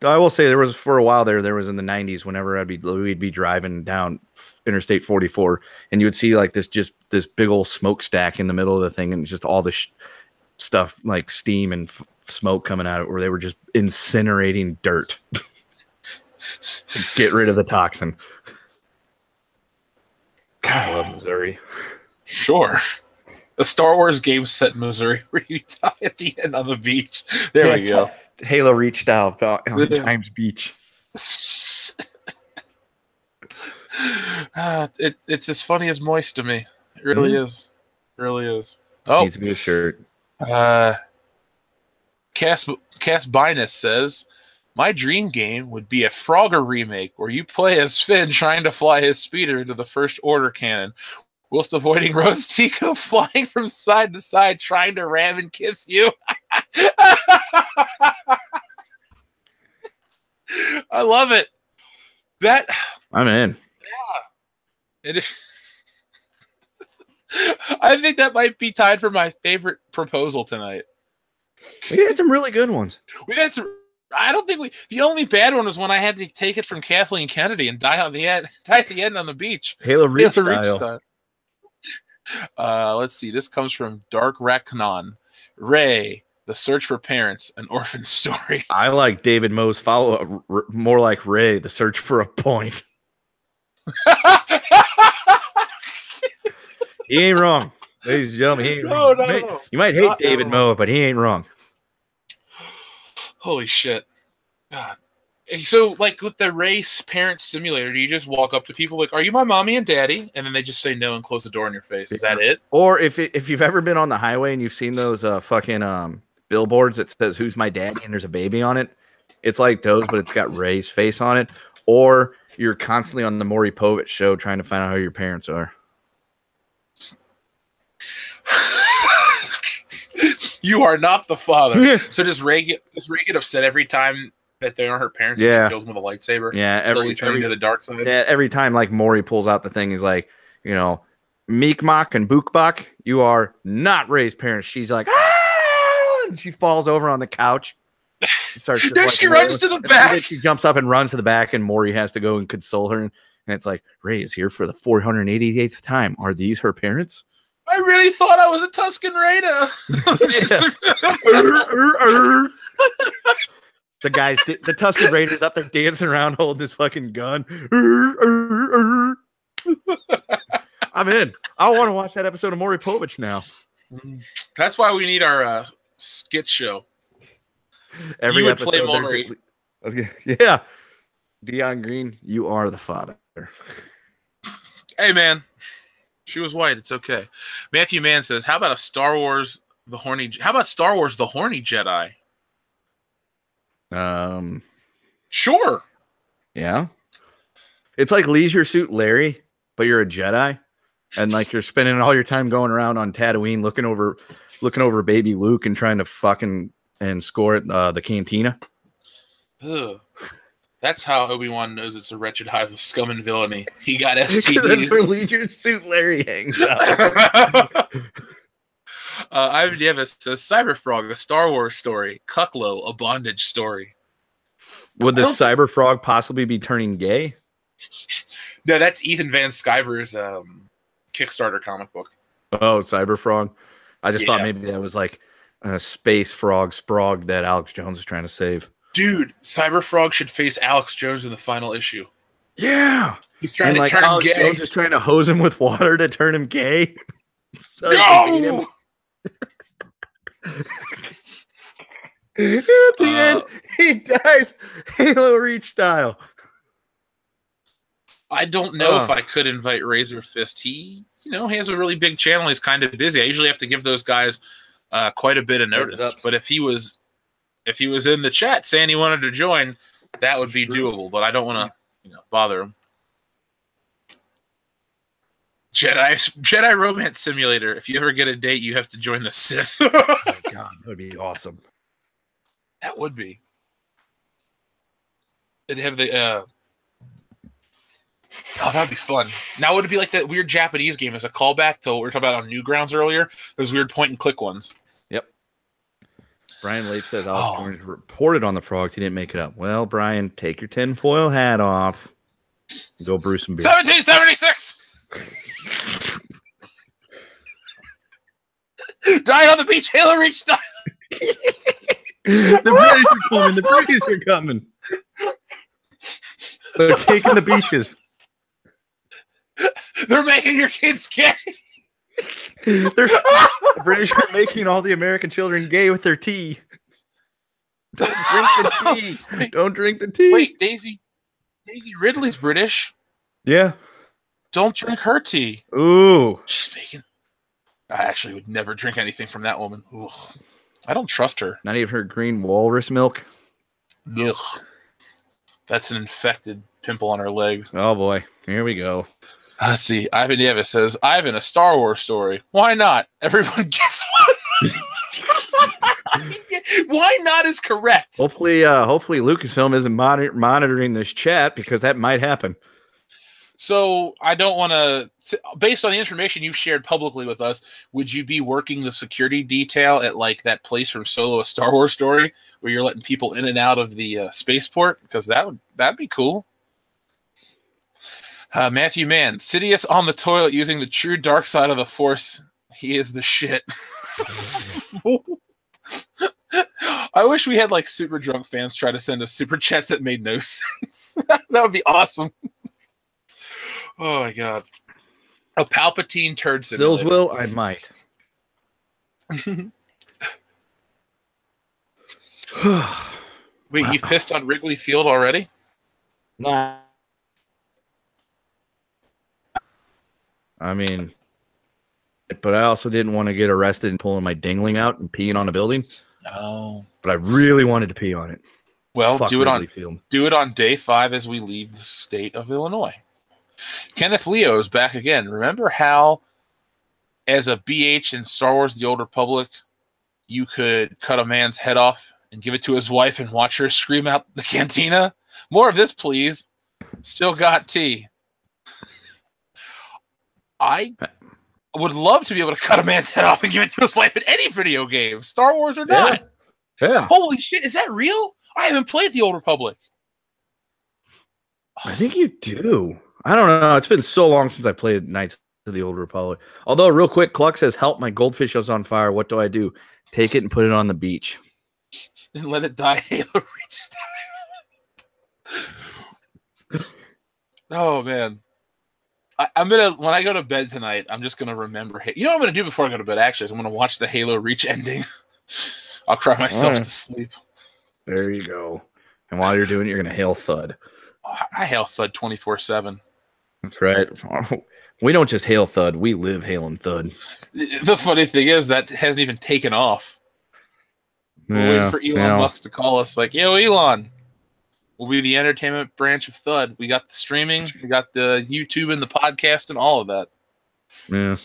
I will say there was for a while there was in the 90s whenever we'd be driving down Interstate 44 and you would see like this big old smokestack in the middle of the thing and just all the stuff like steam and smoke coming out of it where they were just incinerating dirt to get rid of the toxin. God, I love Missouri. Sure. A Star Wars game set in Missouri where you die at the end on the beach. There we go. Halo Reach style on Times Beach. It's as funny as moist to me. It really is. It really is. Oh, needs to be a shirt. Cass Binus says, my dream game would be a Frogger remake where you play as Finn trying to fly his speeder into the First Order cannon, whilst avoiding Rose Tico flying from side to side trying to ram and kiss you. I love it. I'm in. Yeah. I think that might be tied for my favorite proposal tonight. We had some really good ones. I don't think the only bad one was when I had to take it from Kathleen Kennedy and die at the end on the beach. Halo Reach style. Let's see. This comes from Dark Raknon. Ray, The Search for Parents, an orphan story. I like David Moe's follow-up, more like Ray, The Search for a Point. He ain't wrong. Ladies and gentlemen, he ain't wrong. No. You might hate David Moe, but he ain't wrong. Holy shit. God. So, like, with the Race Parent Simulator, do you just walk up to people like, are you my mommy and daddy? And then they just say no and close the door in your face. Is that it? Or if you've ever been on the highway and you've seen those fucking billboards that says, who's my daddy? And there's a baby on it. It's like those, but it's got Ray's face on it. Or you're constantly on the Maury Povich show trying to find out who your parents are. You are not the father. So does Ray get upset every time that they aren't her parents? Yeah. She kills them with a lightsaber. Yeah. Every to the dark side. Yeah. Every time like Maury pulls out the thing, he's like, Meekmok and Bookbok, you are not Ray's parents. She's like, ah! And she falls over on the couch. She runs to the back. She jumps up and runs to the back, and Maury has to go and console her. And it's like, Ray is here for the 488th time. Are these her parents? I really thought I was a Tusken Raider. The Tusken Raider's up there dancing around holding his fucking gun. I'm in. I want to watch that episode of Maury Povich now. That's why we need our skit show. Every you would episode, play Maury. Yeah. Dion Green, you are the father. Hey, man. She was white. It's okay. Matthew Mann says, how about Star Wars the Horny Jedi? Sure. Yeah. It's like Leisure Suit Larry, but you're a Jedi. And like you're spending all your time going around on Tatooine looking over baby Luke and trying to fucking and score at the cantina. Ugh. That's how Obi-Wan knows it's a wretched hive of scum and villainy. He got STDs. That's where Leisure Suit Larry hangs out. Ivan Davis says, Cyberfrog, a Star Wars story. Cucklo, a bondage story. Would the Cyberfrog possibly be turning gay? No, that's Ethan Van Sciver's Kickstarter comic book. Oh, Cyberfrog. I just thought maybe that was like a space frog sprog that Alex Jones is trying to save. Dude, Cyberfrog should face Alex Jones in the final issue. Yeah. He's trying to turn Alex him gay. Jones is trying to hose him with water to turn him gay. So no! At the end, he dies Halo Reach style. I don't know if I could invite Razor Fist. He has a really big channel. He's kind of busy. I usually have to give those guys quite a bit of notice. But if he was in the chat saying he wanted to join, that would be doable. But I don't want to bother him. Jedi Romance Simulator. If you ever get a date, you have to join the Sith. Oh my God, that would be awesome. That would be. They'd have the. Oh, that'd be fun. Now would it be like that weird Japanese game as a callback to what we were talking about on Newgrounds earlier? Those weird point and click ones. Yep. Brian Leaf says Alex Jones reported on the frogs. He didn't make it up. Well, Brian, take your tinfoil hat off. Go brew some beer. 1776! Dying on the beach, Halo Reach style. The British are coming. The British are coming. They're taking the beaches. They're making your kids gay. The British are making all the American children gay with their tea. Don't drink the tea. Don't drink the tea. Wait, Daisy Ridley's British. Yeah. Don't drink her tea. Ooh. She's making. I actually would never drink anything from that woman. Ugh. I don't trust her. Not even her green walrus milk. Ugh. That's an infected pimple on her leg. Oh boy. Here we go. Let's see. Ivan Nieves says, Ivan, a Star Wars story. Why not? Everyone gets one. Why not is correct. Hopefully Lucasfilm isn't monitoring this chat, because that might happen. So I don't want to, based on the information you've shared publicly with us, would you be working the security detail at like that place from Solo, a Star Wars story, where you're letting people in and out of the spaceport? Because that'd be cool. Matthew Mann, Sidious on the toilet using the true dark side of the Force. He is the shit. I wish we had like super drunk fans try to send us super chats that made no sense. That would be awesome. Oh my god. A Palpatine turd simulator. Stills will, I might. Wait, you've pissed on Wrigley Field already? Nah. I mean, but I also didn't want to get arrested and pulling my dingling out and peeing on a building. Oh. But I really wanted to pee on it. Well, Fuck do it Field. Do it on day 5 as we leave the state of Illinois. Kenneth Leo is back again. Remember how, as a BH in Star Wars The Old Republic, you could cut a man's head off and give it to his wife and watch her scream out the cantina? More of this, please. Still got tea. I would love to be able to cut a man's head off and give it to his wife in any video game, Star Wars or not. Yeah. Holy shit, is that real? I haven't played The Old Republic. I think you do. I don't know. It's been so long since I played Knights of the Old Republic. Although, real quick, Cluck says, help, my goldfish is on fire. What do I do? Take it and put it on the beach. And let it die Halo Reach style. Oh, man. I'm gonna, when I go to bed tonight, I'm just gonna remember. You know what I'm gonna do before I go to bed? Actually, is I'm gonna watch the Halo Reach ending. I'll cry myself to sleep. There you go. And while you're doing it, you're gonna hail Thud. I hail Thud 24/7. That's right. We don't just hail Thud; we live hailing Thud. The funny thing is that hasn't even taken off. We're waiting for Elon Musk to call us, like, "Yo, Elon, we'll be the entertainment branch of Thud. We got the streaming, we got the YouTube and the podcast and all of that." Yeah.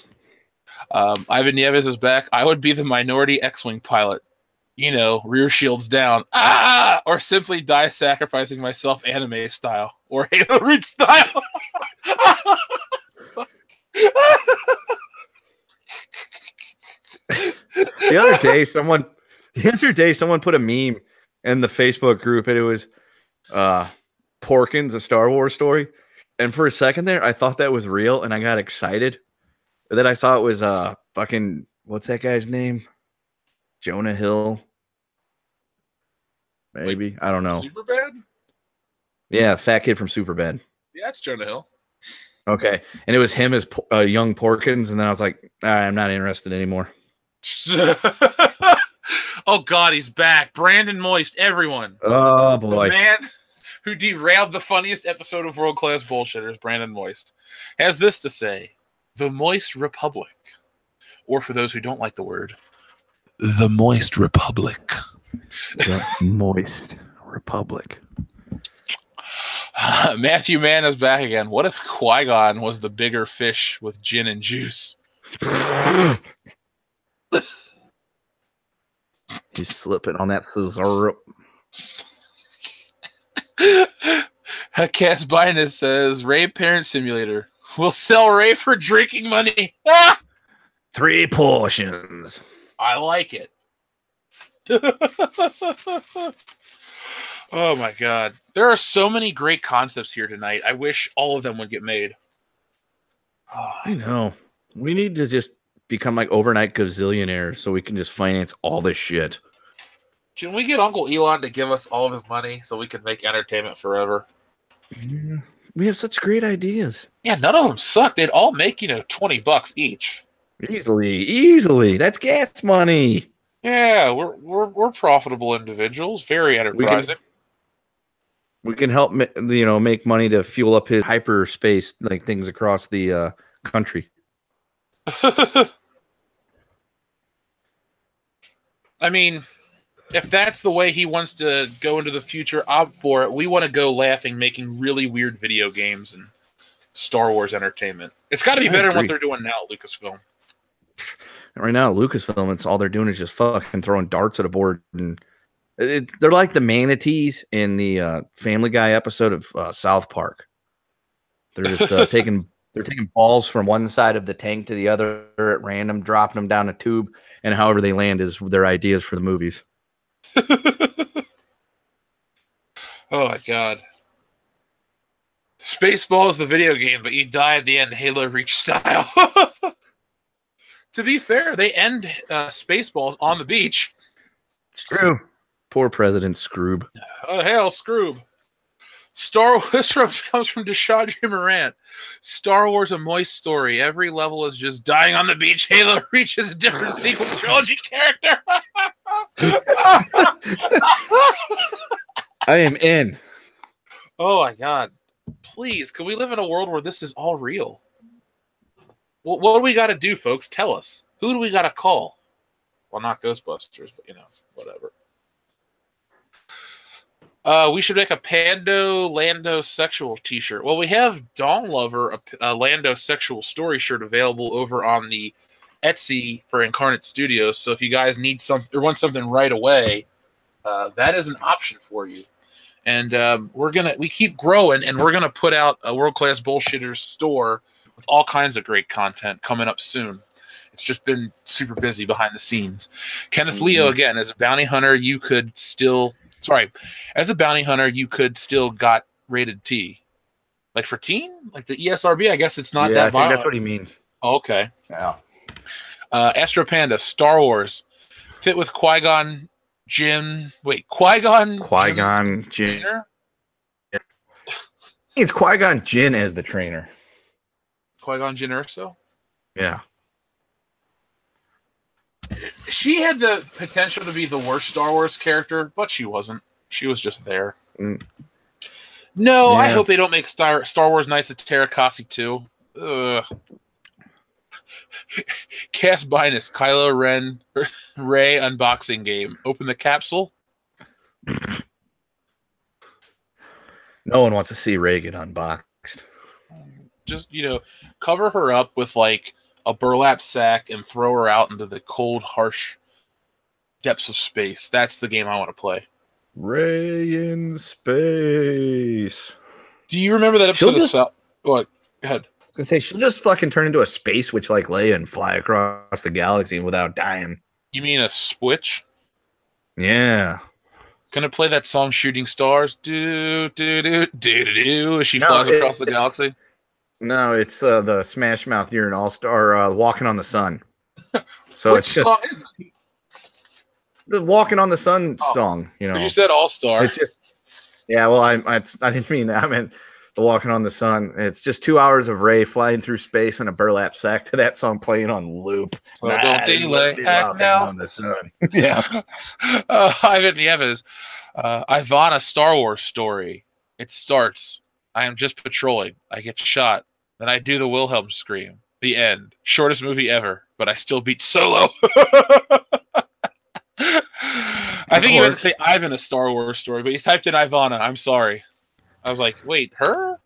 Ivan Nieves is back. I would be the minority X-Wing pilot. You know, rear shields down. Ah! Or simply die sacrificing myself anime style. Or Halo Reach style. The other day, someone put a meme in the Facebook group, and it was Porkins, a Star Wars story. And for a second there, I thought that was real, and I got excited. And then I saw it was fucking, what's that guy's name? Jonah Hill. Maybe. Like, I don't know. Superbad? Yeah, fat kid from Superbad. Yeah, it's Jonah Hill. Okay. And it was him as young Porkins, and then I was like, all right, I'm not interested anymore. Oh, God, he's back. Brandon Moist, everyone. Oh, boy. The man who derailed the funniest episode of World Class Bullshitters, Brandon Moist, has this to say: the Moist Republic. Or for those who don't like the word, the Moist Republic. The Moist Republic. Matthew Mann is back again. What if Qui-Gon was the bigger fish with gin and juice? He's slipping on that scissor. Cass Binus says, Ray Parent Simulator. We'll sell Ray for drinking money. Ah! 3 portions. I like it. Oh my god. There are so many great concepts here tonight. I wish all of them would get made. I know. We need to just become like overnight gazillionaires so we can just finance all this shit. Can we get Uncle Elon to give us all of his money so we can make entertainment forever? Yeah, we have such great ideas. Yeah, none of them suck. They'd all make, $20 each. Easily. That's gas money. Yeah, we're profitable individuals, very enterprising. We can help, make money to fuel up his hyperspace like things across the country. I mean, if that's the way he wants to go into the future, I'm for it. We want to go laughing, making really weird video games and Star Wars entertainment. It's got to be better than what they're doing now at Lucasfilm. Right now, Lucasfilm, it's all they're doing is just fucking throwing darts at a board, and they're like the manatees in the Family Guy episode of South Park. They're just taking balls from one side of the tank to the other at random, dropping them down a tube, and however they land is their ideas for the movies. Oh my god. Spaceball is the video game, but you die at the end Halo Reach style. To be fair, they end Spaceballs on the beach. Screw. Poor President Scroob. Oh, hail, Scroob. Star Wars comes from Deshaundre Morant. Star Wars, a moist story. Every level is just dying on the beach. Halo reaches a different sequel trilogy character. I am in. Oh, my God. Please, can we live in a world where this is all real? What do we got to do, folks? Tell us. Who do we got to call? Well, not Ghostbusters, but, whatever. We should make a Pando Lando sexual t-shirt. Well, we have Dawn Lover, a Lando sexual story shirt available over on the Etsy for Incarnate Studios. So if you guys need something or want something right away, that is an option for you. And we keep growing, and we're gonna put out a World Class Bullshitters store with all kinds of great content coming up soon. It's just been super busy behind the scenes. Kenneth Leo, again, as a bounty hunter, as a bounty hunter, you could still got rated T. Like for teen? Like the ESRB, I guess it's not that violent. I think that's what he means. Oh, okay. Yeah. Astro Panda, Star Wars. Fit with Qui-Gon Jinn. Wait, Qui-Gon Jinn. It's Qui-Gon Jinn as the trainer. Qui-Gon Jinn Erso? Yeah. She had the potential to be the worst Star Wars character, but she wasn't. She was just there. No, yeah. I hope they don't make Star Wars Knights of Terrakasi 2. Ugh. Cass Binus, Kylo Ren, Rey unboxing game. Open the capsule. No one wants to see Rey get unboxed. Just, cover her up with like a burlap sack and throw her out into the cold, harsh depths of space. That's the game I want to play. Rey in space. Do you remember that episode of What? Go ahead. I was gonna say she'll just fucking turn into a space witch like Leia and fly across the galaxy without dying. You mean a switch? Yeah. Gonna play that song "Shooting Stars"? Do do do do do do as she flies across the galaxy. No, it's the Smash Mouth. You're an all-star. Walking on the Sun. So Which song is it? The Walking on the Sun song. You said all-star. It's just. Yeah, well, I didn't mean that. I meant the Walking on the Sun. It's just 2 hours of Rey flying through space in a burlap sack to that song playing on loop. Don't delay. Act now. On the sun. Yeah. Ivan Nieves. Ivana Star Wars story. It starts. I am just patrolling. I get shot. Then I do the Wilhelm scream. The end. Shortest movie ever, but I still beat Solo. I think you meant to say Ivan a Star Wars story, but you typed in Ivana. I'm sorry. I was like, wait, her?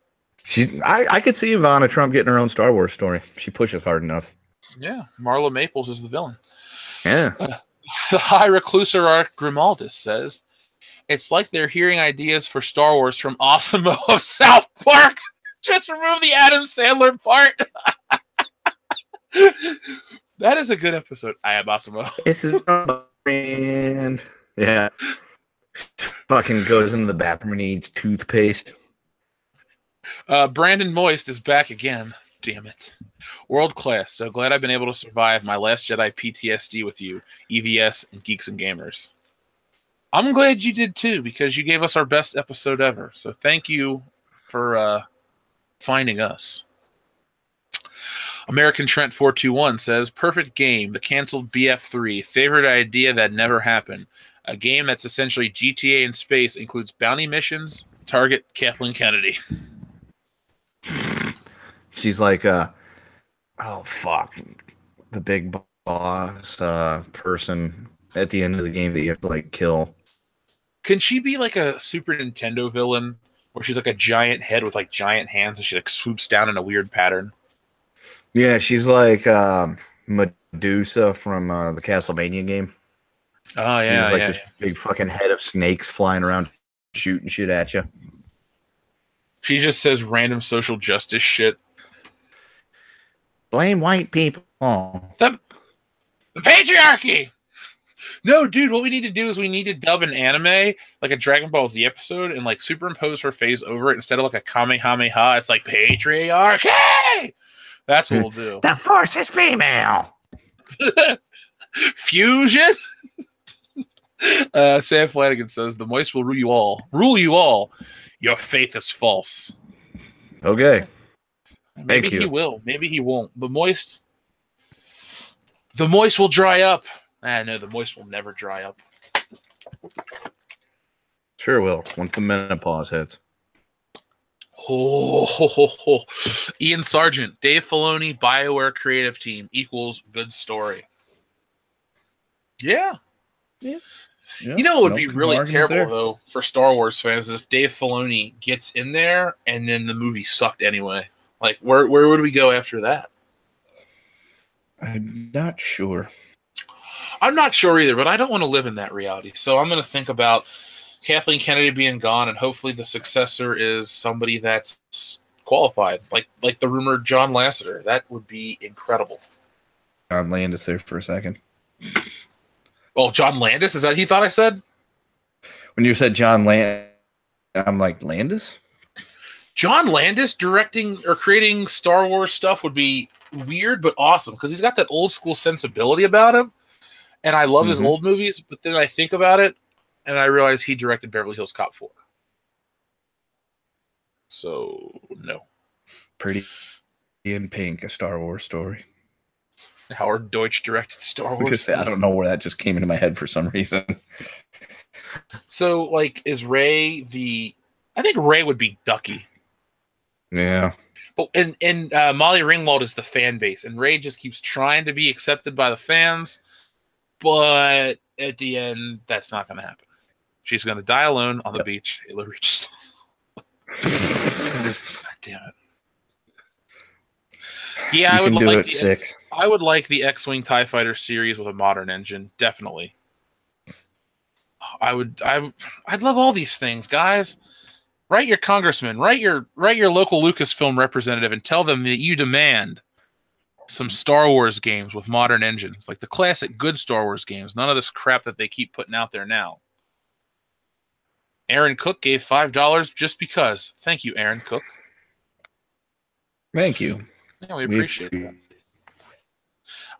I could see Ivana Trump getting her own Star Wars story. She pushes hard enough. Yeah. Marla Maples is the villain. Yeah. The High Recluser Arc Grimaldus says, it's like they're hearing ideas for Star Wars from Osimo of South Park. Just remove the Adam Sandler part. That is a good episode. I am Osimo. This is friend. Yeah. Fucking goes into the bathroom and eats toothpaste. Brandon Moist is back again. Damn it. World class. So glad I've been able to survive my Last Jedi PTSD with you, EVS and Geeks and Gamers. I'm glad you did too, because you gave us our best episode ever. So thank you for finding us. American Trent 421 says, perfect game, the canceled BF3, favorite idea that never happened. A game that's essentially GTA in space, includes bounty missions, target Kathleen Kennedy. She's like, oh, fuck. The big boss person at the end of the game that you have to, like, kill. Can she be like a Super Nintendo villain where she's like a giant head with like giant hands and she like swoops down in a weird pattern? Yeah, she's like Medusa from the Castlevania game. Oh, yeah. She's like this big fucking head of snakes flying around shooting shit at you. She just says random social justice shit. Blame white people. The patriarchy! No, dude, what we need to do is we need to dub an anime, like a Dragon Ball Z episode, and like superimpose her face over it instead of like a Kamehameha. It's like patriarchy! That's what we'll do. The Force is female. Fusion? Sam Flanagan says, the Moist will rule you all. Rule you all. Your faith is false. Okay. Maybe he will. Maybe he won't. The Moist will dry up. No, the Moist will never dry up. Sure will, once the menopause hits. Ian Sargent, Dave Filoni, BioWare creative team equals good story. Yeah. You know what would be really terrible, though, for Star Wars fans is if Dave Filoni gets in there and then the movie sucked anyway. Like, where would we go after that? I'm not sure. I'm not sure either, but I don't want to live in that reality. So I'm going to think about Kathleen Kennedy being gone, and hopefully the successor is somebody that's qualified, like the rumored John Lasseter. That would be incredible. John Landis there for a second. Oh, John Landis? Is that he thought I said? When you said John Landis, I'm like, Landis? John Landis directing or creating Star Wars stuff would be weird but awesome, because he's got that old school sensibility about him. And I love his old movies, but then I think about it, and I realize he directed Beverly Hills Cop 4. So, no. Pretty in Pink, a Star Wars story. Howard Deutsch directed Star Wars. I don't know where that just came into my head for some reason. So, like, is Rey the... I think Rey would be Ducky. Yeah. But and Molly Ringwald is the fan base, and Rey just keeps trying to be accepted by the fans. But at the end, that's not going to happen. She's going to die alone on the beach. Halo reaches. God damn it. Yeah, I would like the X-Wing TIE Fighter series with a modern engine. Definitely. I'd love all these things, guys. Write your congressman, write your local Lucasfilm representative, and tell them that you demand some Star Wars games with modern engines, like the classic good Star Wars games. None of this crap that they keep putting out there now. Aaron Cook gave $5 just because. Thank you, Aaron Cook. Thank you. Yeah, we appreciate that.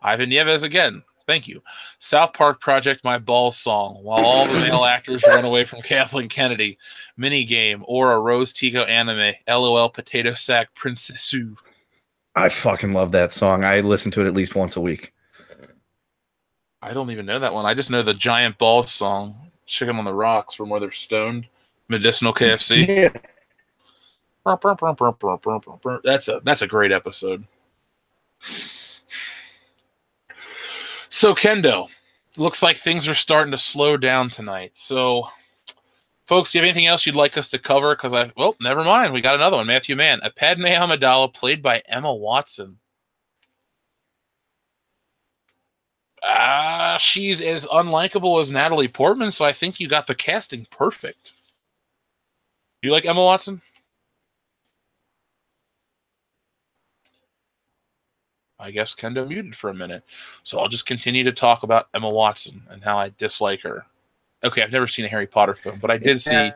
Ivan Nieves again. Thank you. South Park Project My Balls song. While all the male actors run away from Kathleen Kennedy. Minigame or a Rose Tico anime. LOL Potato Sack Princess Sue. I fucking love that song. I listen to it at least once a week. I don't even know that one. I just know the Giant Balls song. Chicken on the Rocks from where they're stoned. Medicinal KFC. Yeah. That's a great episode. So, Kendo, looks like things are starting to slow down tonight. So, folks, do you have anything else you'd like us to cover? Because never mind. We got another one. Matthew Mann. A Padme Amidala played by Emma Watson. She's as unlikable as Natalie Portman, so I think you got the casting perfect. You like Emma Watson? I guess Kendo muted for a minute. So I'll just continue to talk about Emma Watson and how I dislike her. Okay, I've never seen a Harry Potter film, but I did see...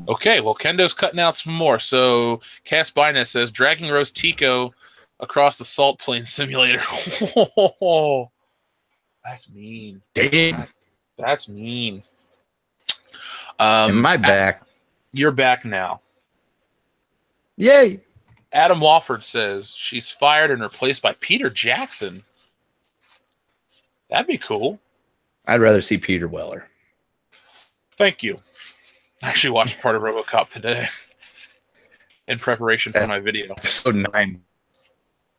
Okay, well, Kendo's cutting out some more. So Cass Byness says, dragging Rose Tico across the salt plain simulator. That's mean. Damn. That's mean. Am I back? You're back now. Yay. Adam Wofford says, she's fired and replaced by Peter Jackson. That'd be cool. I'd rather see Peter Weller. Thank you. I actually watched part of RoboCop today in preparation for my video.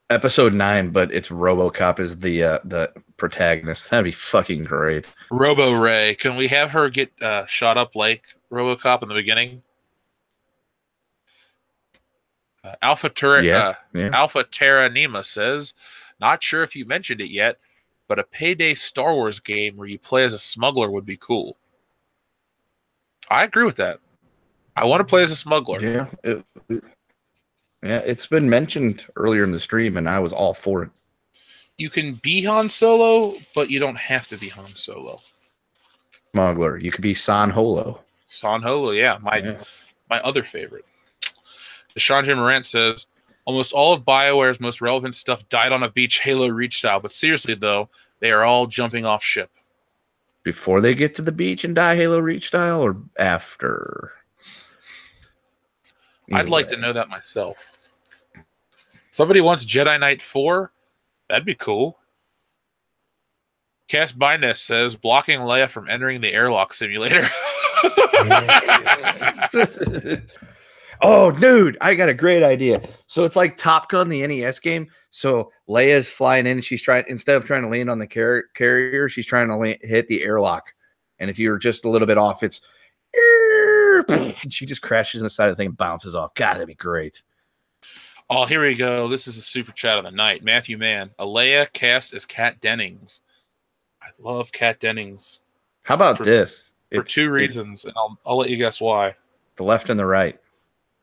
Episode 9, but it's RoboCop is the protagonist. That'd be fucking great. Robo Ray. Can we have her get shot up like RoboCop in the beginning? Alpha Terra Nima says, not sure if you mentioned it yet, but a payday Star Wars game where you play as a smuggler would be cool. I agree with that. I want to play as a smuggler. It's been mentioned earlier in the stream, and I was all for it. You can be Han Solo, but you don't have to be Han Solo. Smuggler. You could be San Holo. San Holo, yeah. My other favorite. Deshaun J. Morant says, almost all of BioWare's most relevant stuff died on a beach Halo Reach style, but seriously, though, they are all jumping off ship. Before they get to the beach and die Halo Reach style, or after? I'd like to know that myself. Somebody wants Jedi Knight 4? That'd be cool. Cass Byness says, blocking Leia from entering the airlock simulator. Oh, dude, I got a great idea. So it's like Top Gun, the NES game. So Leia's flying in. She's trying, instead of trying to land on the carrier, she's trying to hit the airlock. And if you're just a little bit off, it's she just crashes in the side of the thing and bounces off. God, that'd be great. Oh, here we go. This is a super chat of the night. Matthew Mann, a Leia cast as Kat Dennings. I love Kat Dennings. How about this? For two reasons, and I'll let you guess why. The left and the right.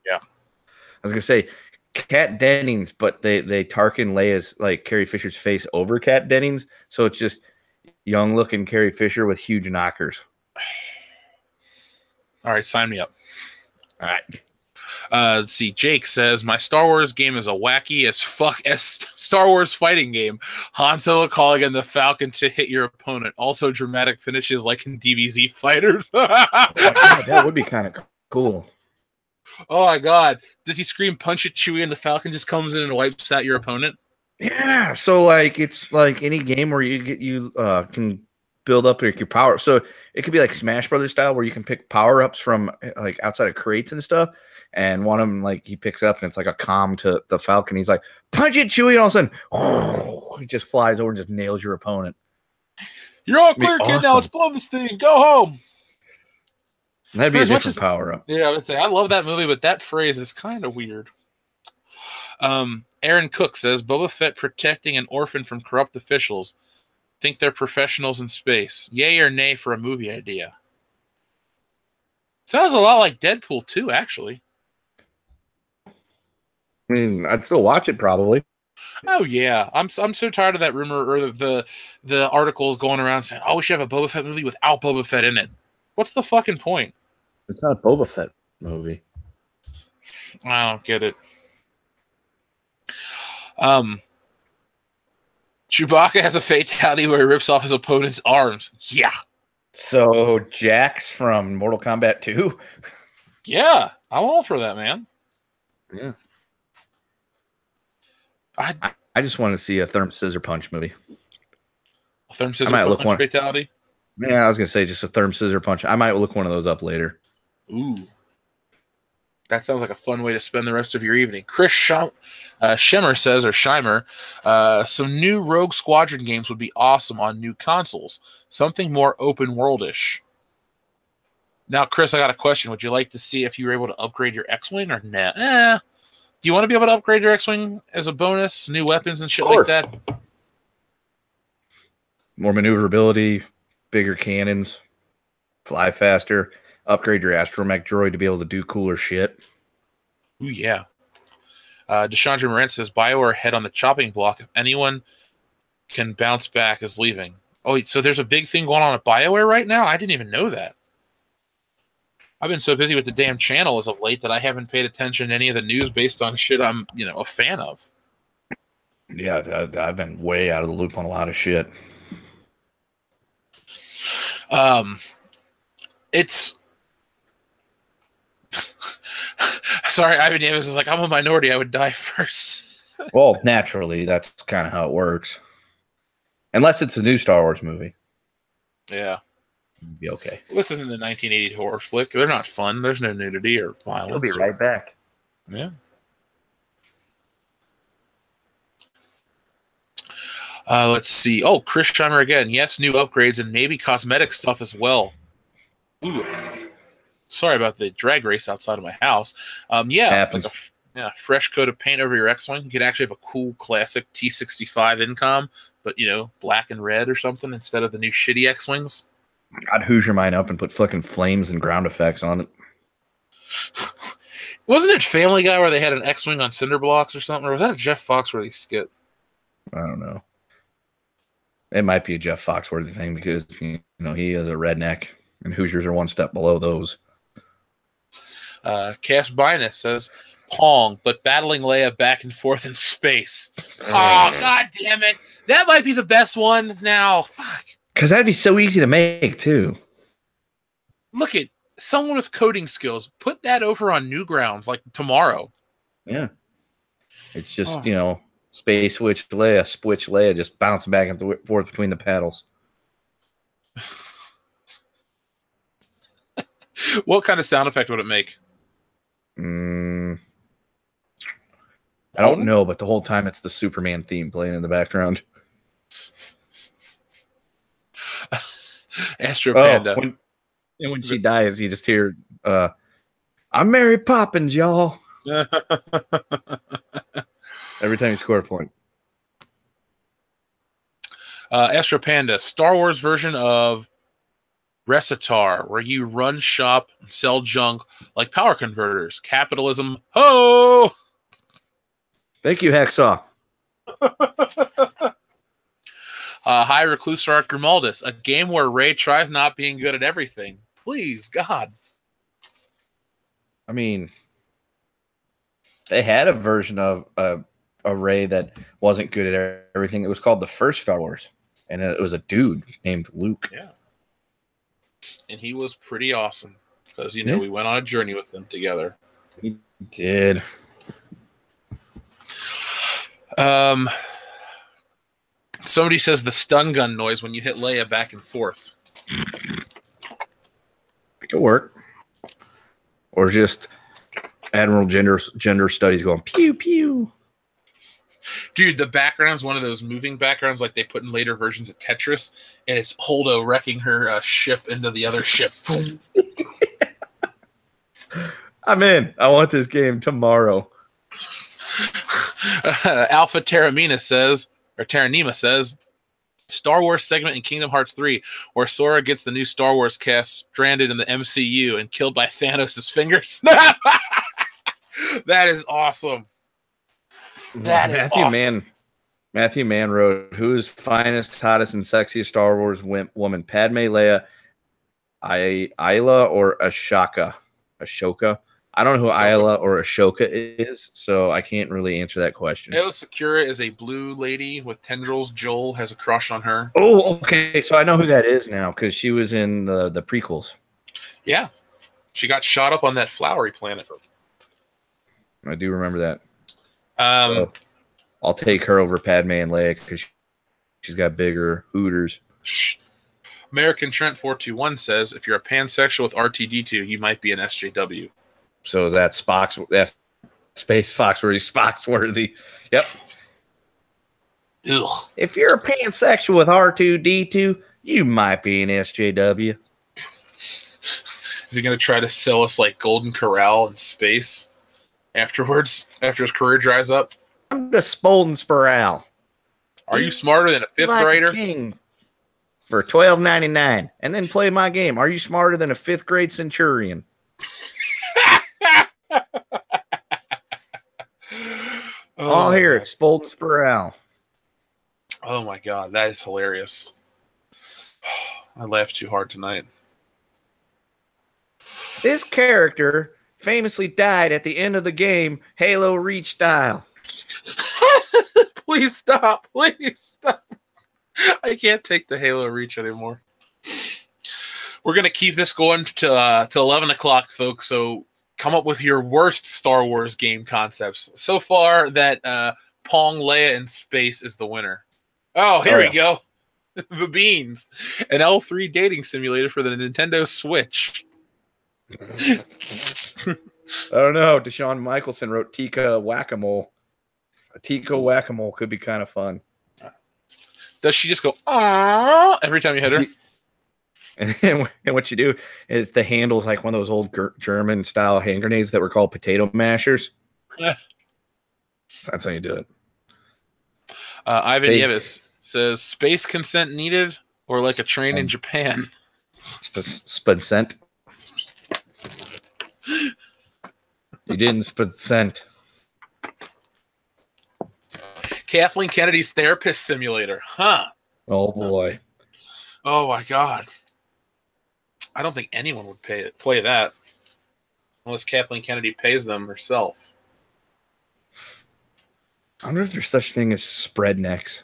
Yeah. I was going to say Kat Dennings, but they Tarkin Leia's, like, Carrie Fisher's face over Kat Dennings. So it's just young-looking Carrie Fisher with huge knockers. All right, sign me up. All right. Let's see. Jake says, my Star Wars game is a wacky as fuck as Star Wars fighting game. Han Solo calling in the Falcon to hit your opponent. Also dramatic finishes like in DBZ Fighters. Oh God, that would be kind of cool. Oh my God. Does he scream punch it Chewie and the Falcon just comes in and wipes out your opponent? Yeah. So like it's like any game where you can build up your power. So it could be like Smash Brothers style where you can pick power-ups from like outside of crates and stuff. And one of them, like, he picks up and it's like a comm to the Falcon. He's like, punch it, Chewie. And all of a sudden, he just flies over and just nails your opponent. You're all clear, kid. Now let's blow this thing. Go home. That'd be a different power-up. Yeah, I would say I love that movie, but that phrase is kind of weird. Aaron Cook says, Boba Fett protecting an orphan from corrupt officials. Think they're professionals in space. Yay or nay for a movie idea? Sounds a lot like Deadpool 2, actually. I mean, I'd still watch it probably. Oh yeah, I'm so tired of that rumor or the articles going around saying, "Oh, we should have a Boba Fett movie without Boba Fett in it." What's the fucking point? It's not a Boba Fett movie. I don't get it. Chewbacca has a fatality where he rips off his opponent's arms. Yeah. So Jax from Mortal Kombat 2? Yeah, I'm all for that, man. Yeah. I just want to see a Therm Scissor Punch movie. A Therm Scissor Punch fatality? Yeah, I was going to say just a Therm Scissor Punch. I might look one of those up later. Ooh. That sounds like a fun way to spend the rest of your evening. Chris Schimmer says, or Scheimer, some new Rogue Squadron games would be awesome on new consoles. Something more open world-ish. Now, Chris, I got a question. Would you like to see if you were able to upgrade your X-Wing or nah? Do you want to be able to upgrade your X-Wing as a bonus, new weapons and shit like that? More maneuverability, bigger cannons, fly faster. upgrade your astromech droid to be able to do cooler shit. Ooh, yeah. Deshandra Moran says, BioWare head on the chopping block. If anyone can bounce back is leaving. Oh, so there's a big thing going on at BioWare right now? I didn't even know that. I've been so busy with the damn channel as of late that I haven't paid attention to any of the news based on shit I'm, a fan of. Yeah, I've been way out of the loop on a lot of shit. It's sorry, Ivan Davis is like, I'm a minority, I would die first. Well, naturally, that's kind of how it works. Unless it's a new Star Wars movie. Yeah. It'd be okay. Well, this isn't a 1980 horror flick. They're not fun. There's no nudity or violence. He'll be right back. Yeah. Let's see. Oh, Chris Scheimer again. Yes, new upgrades and maybe cosmetic stuff as well. Ooh. Sorry about the drag race outside of my house. Yeah, happens. Like a fresh coat of paint over your X-Wing. You could actually have a cool classic T65 Incom, but, black and red or something instead of the new shitty X-Wings. I'd Hoosier mine up and put fucking flames and ground effects on it. Wasn't it Family Guy where they had an X-Wing on cinder blocks or something? Or was that a Jeff Foxworthy skit? I don't know. It might be a Jeff Foxworthy thing because, he is a redneck and Hoosiers are one step below those. Cass Binus says, Pong, but battling Leia back and forth in space. Oh, god damn it. That might be the best one now. Fuck. Because that'd be so easy to make, too. Look at someone with coding skills. Put that over on Newgrounds like tomorrow. Yeah. It's just, space switch Leia, just bouncing back and forth between the paddles. What kind of sound effect would it make? I don't know, but the whole time it's the Superman theme playing in the background. Astro Panda. When she dies, you just hear, I'm Mary Poppins, y'all. Every time you score a point. Astro Panda, Star Wars version of Recitar, where you run shop and sell junk like power converters. Capitalism. Ho! Thank you, Hacksaw. Hi, Recluse Art Grimaldus, a game where Ray tries not being good at everything. Please, God. I mean, they had a version of a Ray that wasn't good at everything. It was called the first Star Wars, and it was a dude named Luke. Yeah. And he was pretty awesome because, we went on a journey with them together. He did. Somebody says the stun gun noise when you hit Leia back and forth. It could work. Or just Admiral Gender Studies going pew pew. Dude, the background's one of those moving backgrounds like they put in later versions of Tetris, and it's Holdo wrecking her ship into the other ship. I'm in. I want this game tomorrow. Alpha Terranima says, Star Wars segment in Kingdom Hearts 3, where Sora gets the new Star Wars cast stranded in the MCU and killed by Thanos' fingers. That is awesome. That is awesome. Matthew Mann wrote, who's finest, hottest, and sexiest Star Wars woman? Padme, Leia, Isla, or Ashoka? I don't know who Isla or Ashoka is, so I can't really answer that question. Aayla Secura is a blue lady with tendrils. Joel has a crush on her. Oh, okay. So I know who that is now because she was in the prequels. Yeah. She got shot up on that flowery planet. I do remember that. So I'll take her over Padme and Leia because she's got bigger hooters. American Trent 421 says, if you're a pansexual with R2D2, you might be an SJW. So is that Spock's? That's Space Foxworthy. Yep. Ugh. If you're a pansexual with R2D2, you might be an SJW. Is he going to try to sell us like Golden Corral in space afterwards, after his career dries up? I'm the Spolden Spiral. Are you smarter than a fifth grader? King. for $12.99 and then play my game. Are you smarter than a 5th grade centurion? All here at Spolton Sporral. Oh my God, that is hilarious. I laughed too hard tonight. This character famously died at the end of the game, Halo Reach style. Please stop. Please stop. I can't take the Halo Reach anymore. We're going to keep this going to 11 o'clock, folks, so come up with your worst Star Wars game concepts. So far, that Pong Leia in space is the winner. Oh, here we go. The beans. An L3 dating simulator for the Nintendo Switch. I don't know. Deshaun Michelson wrote Tika Whack-A-Mole. A Tika Whack-A-Mole could be kind of fun. Does she just go, "Aww," every time you hit her? And what you do is the handle's like one of those old German-style hand grenades that were called potato mashers. That's how you do it. Ivan Yevis says, space consent needed or like a train in Japan? Spacent. You didn't spacent. Kathleen Kennedy's therapist simulator. Huh. Oh, boy. Oh, my God. I don't think anyone would play that unless Kathleen Kennedy pays them herself. I wonder if there's such thing as spread necks.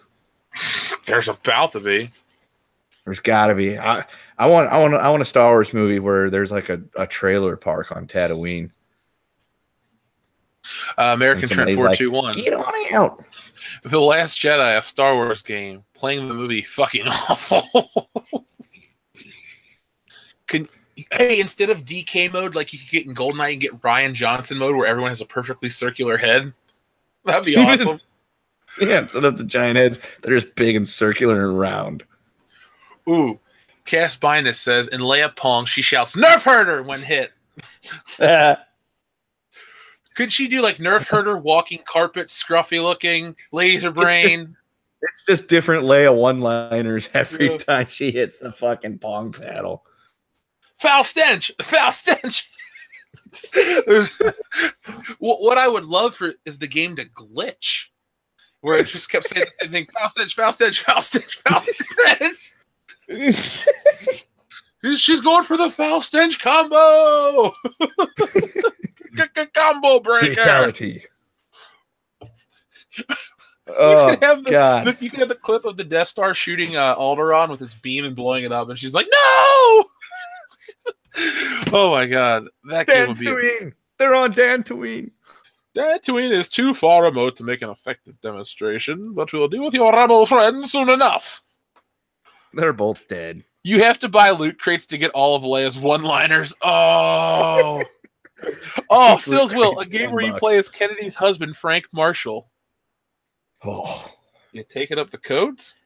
There's about to be. There's got to be. I want a Star Wars movie where there's like a trailer park on Tatooine. American Trent 421. Like, get on out. The Last Jedi, a Star Wars game, playing the movie fucking awful. Hey, instead of DK mode, like you could get in GoldenEye, and get Ryan Johnson mode where everyone has a perfectly circular head. That'd be awesome. Yeah, so that's the giant heads. They're just big and circular and round. Ooh, Cass Binus says, in Leia Pong, she shouts, "Nerf herder!" when hit. Could she do like Nerf herder, walking carpet, scruffy looking, laser brain? It's just different Leia one-liners every time she hits the fucking Pong paddle. Foul stench! Foul stench! What I would love for is the game to glitch, where it just kept saying the same thing: foul stench, foul stench, foul stench, foul stench. She's going for the foul stench combo. Combo breaker. Fatality. Oh, God. You can have the clip of the Death Star shooting Alderaan with its beam and blowing it up, and she's like, "No!" Oh my God, that game would be. They're on Dantooine. Dantooine is too far remote to make an effective demonstration, but we'll deal with your rebel friends soon enough. They're both dead. You have to buy loot crates to get all of Leia's one-liners. Oh, oh, Sills Will, a game where you play as Kennedy's husband, Frank Marshall. Oh, you taking up the codes?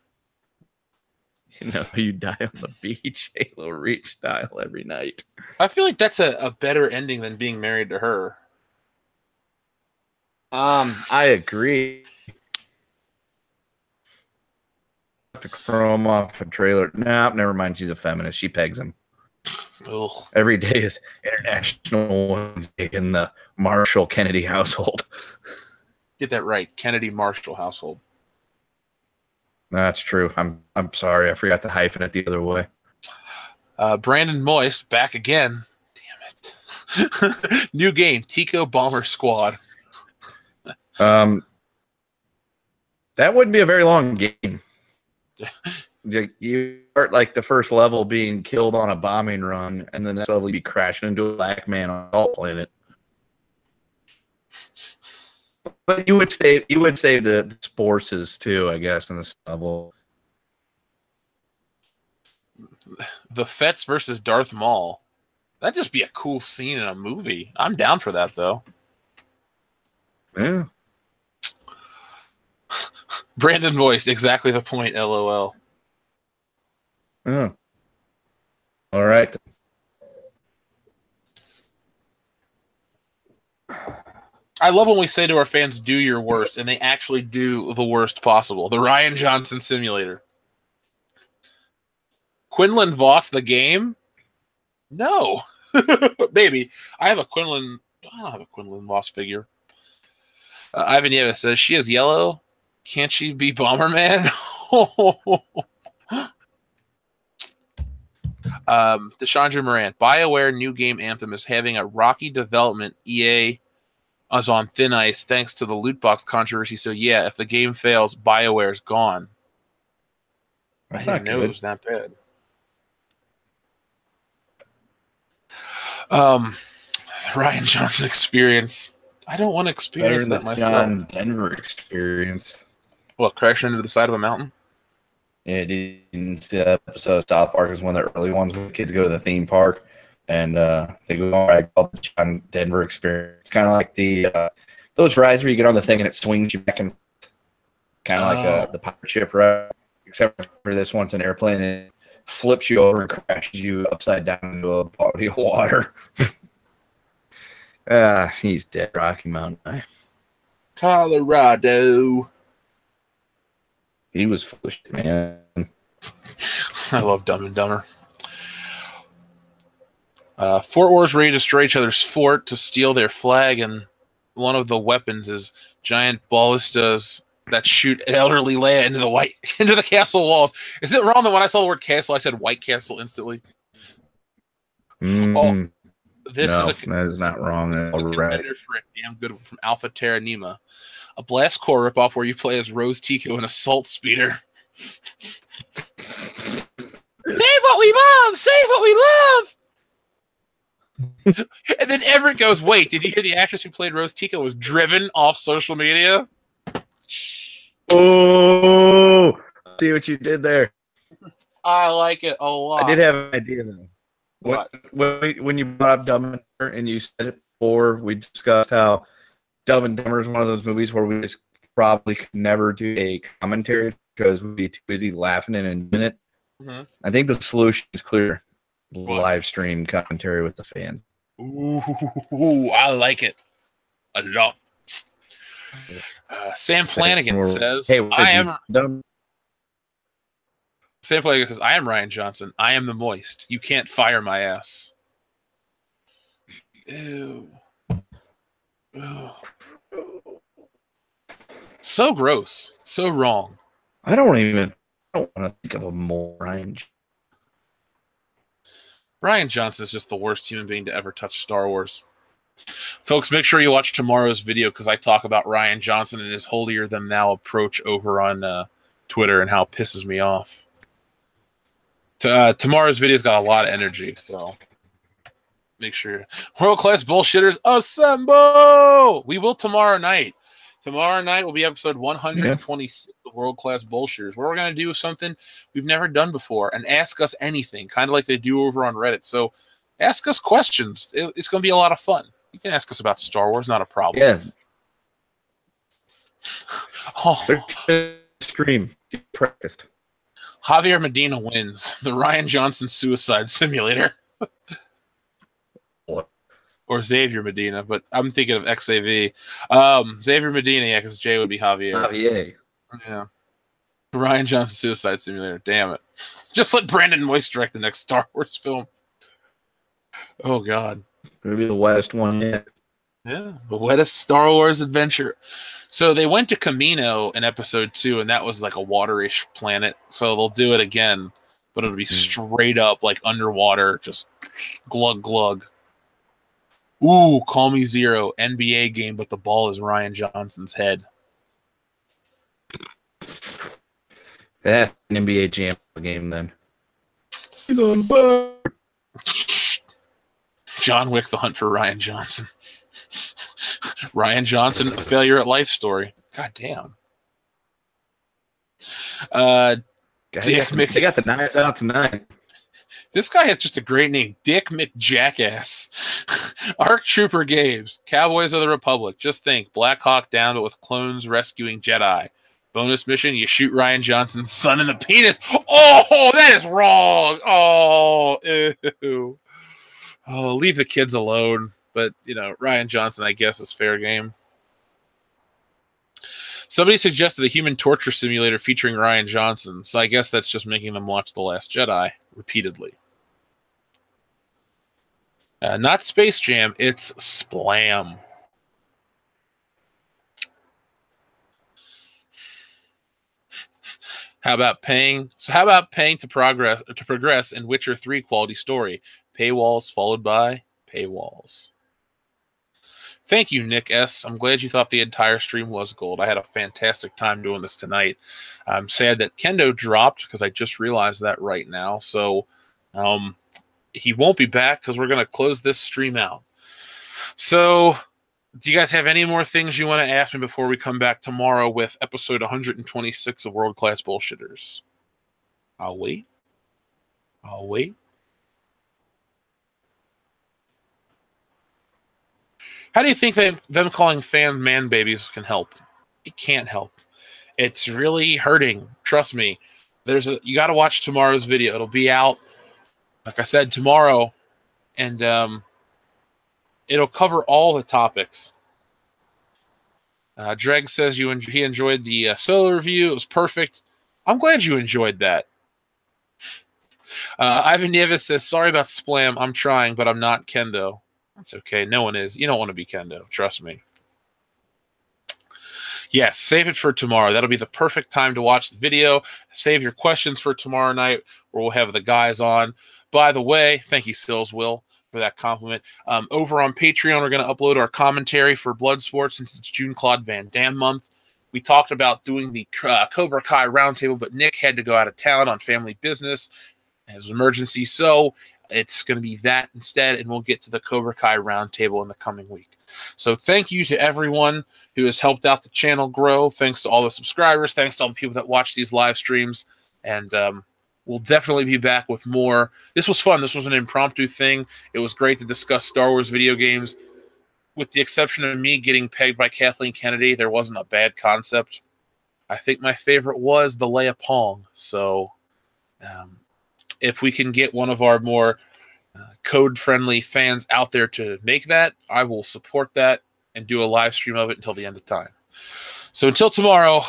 You know, you die on the beach, Halo Reach style every night. I feel like that's a better ending than being married to her. I agree. The chrome off a trailer. Nah, never mind. She's a feminist. She pegs him. Ugh. Every day is International Women's Day in the Marshall Kennedy household. Get that right, Kennedy Marshall household. That's true. I'm sorry. I forgot to hyphen it the other way. Brandon Moist back again. Damn it. New game, Tico Bomber Squad. That wouldn't be a very long game. You start like the first level being killed on a bombing run, and then the next level you'd be crashing into a black man on a salt planet. But you would save the forces too, I guess, in this level. The Fets versus Darth Maul. That'd just be a cool scene in a movie. I'm down for that, though. Yeah. Brandon voiced exactly the point, LOL. Oh. All right. I love when we say to our fans, do your worst, and they actually do the worst possible. The Ryan Johnson simulator. Quinlan Voss the game? No. Maybe. I don't have a Quinlan Voss figure. Ivan Yeva says, she is yellow. Can't she be Bomberman? Deshandra Moran. BioWare new game Anthem is having a rocky development. EA is on thin ice thanks to the loot box controversy. So yeah, if the game fails, BioWare's gone. I didn't know it was that bad. Ryan Johnson experience. I don't want to experience that myself. John Denver experience. What, crashing into the side of a mountain? Yeah, didn't see that episode of South Park. Is one of the early ones where kids go to the theme park and they go on ride called the John Denver experience. It's kind of like the those rides where you get on the thing and it swings you back and kind of like the pirate ship ride, except for this one's an airplane and it flips you over and crashes you upside down into a body of water. He's dead, Rocky Mountain. Colorado. He was foolish, man. I love Dumb and Dumber. Fort Wars ready to destroy each other's fort to steal their flag, and one of the weapons is giant ballistas that shoot elderly Leia into the castle walls. Is it wrong that when I saw the word castle, I said White Castle instantly? That is not wrong. Right. For a damn good one from Alpha Terra Nema. A Blast Corps ripoff where you play as Rose Tico in Assault Speeder. Save what we love! Save what we love! And then Everett goes, wait, did you hear the actress who played Rose Tico was driven off social media? Oh, see what you did there. I like it a lot. I did have an idea, though. When you brought up Dumb and Dumber and you said it before, we discussed how Dumb and Dumber is one of those movies where we just probably could never do a commentary because we'd be too busy laughing and enjoying it. Mm-hmm. I think the solution is clear. Live stream commentary with the fans. Ooh, I like it a lot. Sam Flanagan says, Sam Flanagan says, I am Ryan Johnson. I am the moist. You can't fire my ass. Ew. Ew. So gross. So wrong. I don't want to think of a more Ryan. Ryan Johnson is just the worst human being to ever touch Star Wars. Folks, make sure you watch tomorrow's video because I talk about Ryan Johnson and his holier-than-thou approach over on Twitter and how it pisses me off. Tomorrow's video's got a lot of energy, so make sure. World-class bullshitters, assemble! We will tomorrow night. Tomorrow night will be episode 126 of World Class Bullshitters, where we're going to do something we've never done before and ask us anything, kind of like they do over on Reddit. So ask us questions. It's going to be a lot of fun. You can ask us about Star Wars, not a problem. Yeah. Stream. Get practiced. Javier Medina wins the Ryan Johnson Suicide Simulator. What? Or Xavier Medina, but I'm thinking of XAV. Xavier Medina, yeah, because Jay would be Javier. Javier. Yeah. Ryan Johnson Suicide Simulator. Damn it. Just let Brandon Moyce direct the next Star Wars film. Oh, God. Maybe the wettest one yet. Yeah, the wettest Star Wars adventure. So they went to Camino in episode 2, and that was like a waterish planet. So they'll do it again, but it'll be straight up like underwater, just glug glug. Ooh, Call Me Zero, NBA game, but the ball is Ryan Johnson's head. An NBA Jam game then. He's on fire. John Wick, The Hunt for Ryan Johnson. Ryan Johnson, a failure at life story. God damn. Dick Mc... They got the knives out tonight. This guy has just a great name. Dick McJackass. Arc Trooper Games. Cowboys of the Republic. Just think. Black Hawk Down, but with clones rescuing Jedi. Bonus mission, you shoot Ryan Johnson's son in the penis. Oh, that is wrong. Oh, ew. Oh, leave the kids alone. But, you know, Ryan Johnson, I guess, is fair game. Somebody suggested a human torture simulator featuring Ryan Johnson, so I guess that's just making them watch The Last Jedi repeatedly. Not Space Jam, it's Splam. How about paying to progress in Witcher 3 quality story? Paywalls followed by paywalls. Thank you, Nick S. I'm glad you thought the entire stream was gold. I had a fantastic time doing this tonight. I'm sad that Kendo dropped because I just realized that right now. So he won't be back because we're going to close this stream out. So do you guys have any more things you want to ask me before we come back tomorrow with episode 126 of World Class Bullshitters? I'll wait. How do you think them calling fans man babies can help? It can't help. It's really hurting. Trust me. You got to watch tomorrow's video. It'll be out, like I said, tomorrow, and it'll cover all the topics. Dreg says he enjoyed the solo review. It was perfect. I'm glad you enjoyed that. Ivan Nieves says, sorry about Splam. I'm trying, but I'm not Kendo. That's okay. No one is. You don't want to be Kendo. Trust me. Yes, save it for tomorrow. That'll be the perfect time to watch the video. Save your questions for tomorrow night where we'll have the guys on. By the way, thank you, Sills Will, for that compliment. Over on Patreon, we're going to upload our commentary for Bloodsport since it's June Claude Van Damme month. We talked about doing the Cobra Kai roundtable, but Nick had to go out of town on family business as an emergency, so it's going to be that instead, and we'll get to the Cobra Kai roundtable in the coming week. So thank you to everyone who has helped out the channel grow. Thanks to all the subscribers. Thanks to all the people that watch these live streams. And we'll definitely be back with more. This was fun. This was an impromptu thing. It was great to discuss Star Wars video games. With the exception of me getting pegged by Kathleen Kennedy, there wasn't a bad concept. I think my favorite was the Leia Pong. So if we can get one of our more code-friendly fans out there to make that, I will support that and do a live stream of it until the end of time. So until tomorrow,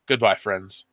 goodbye, friends.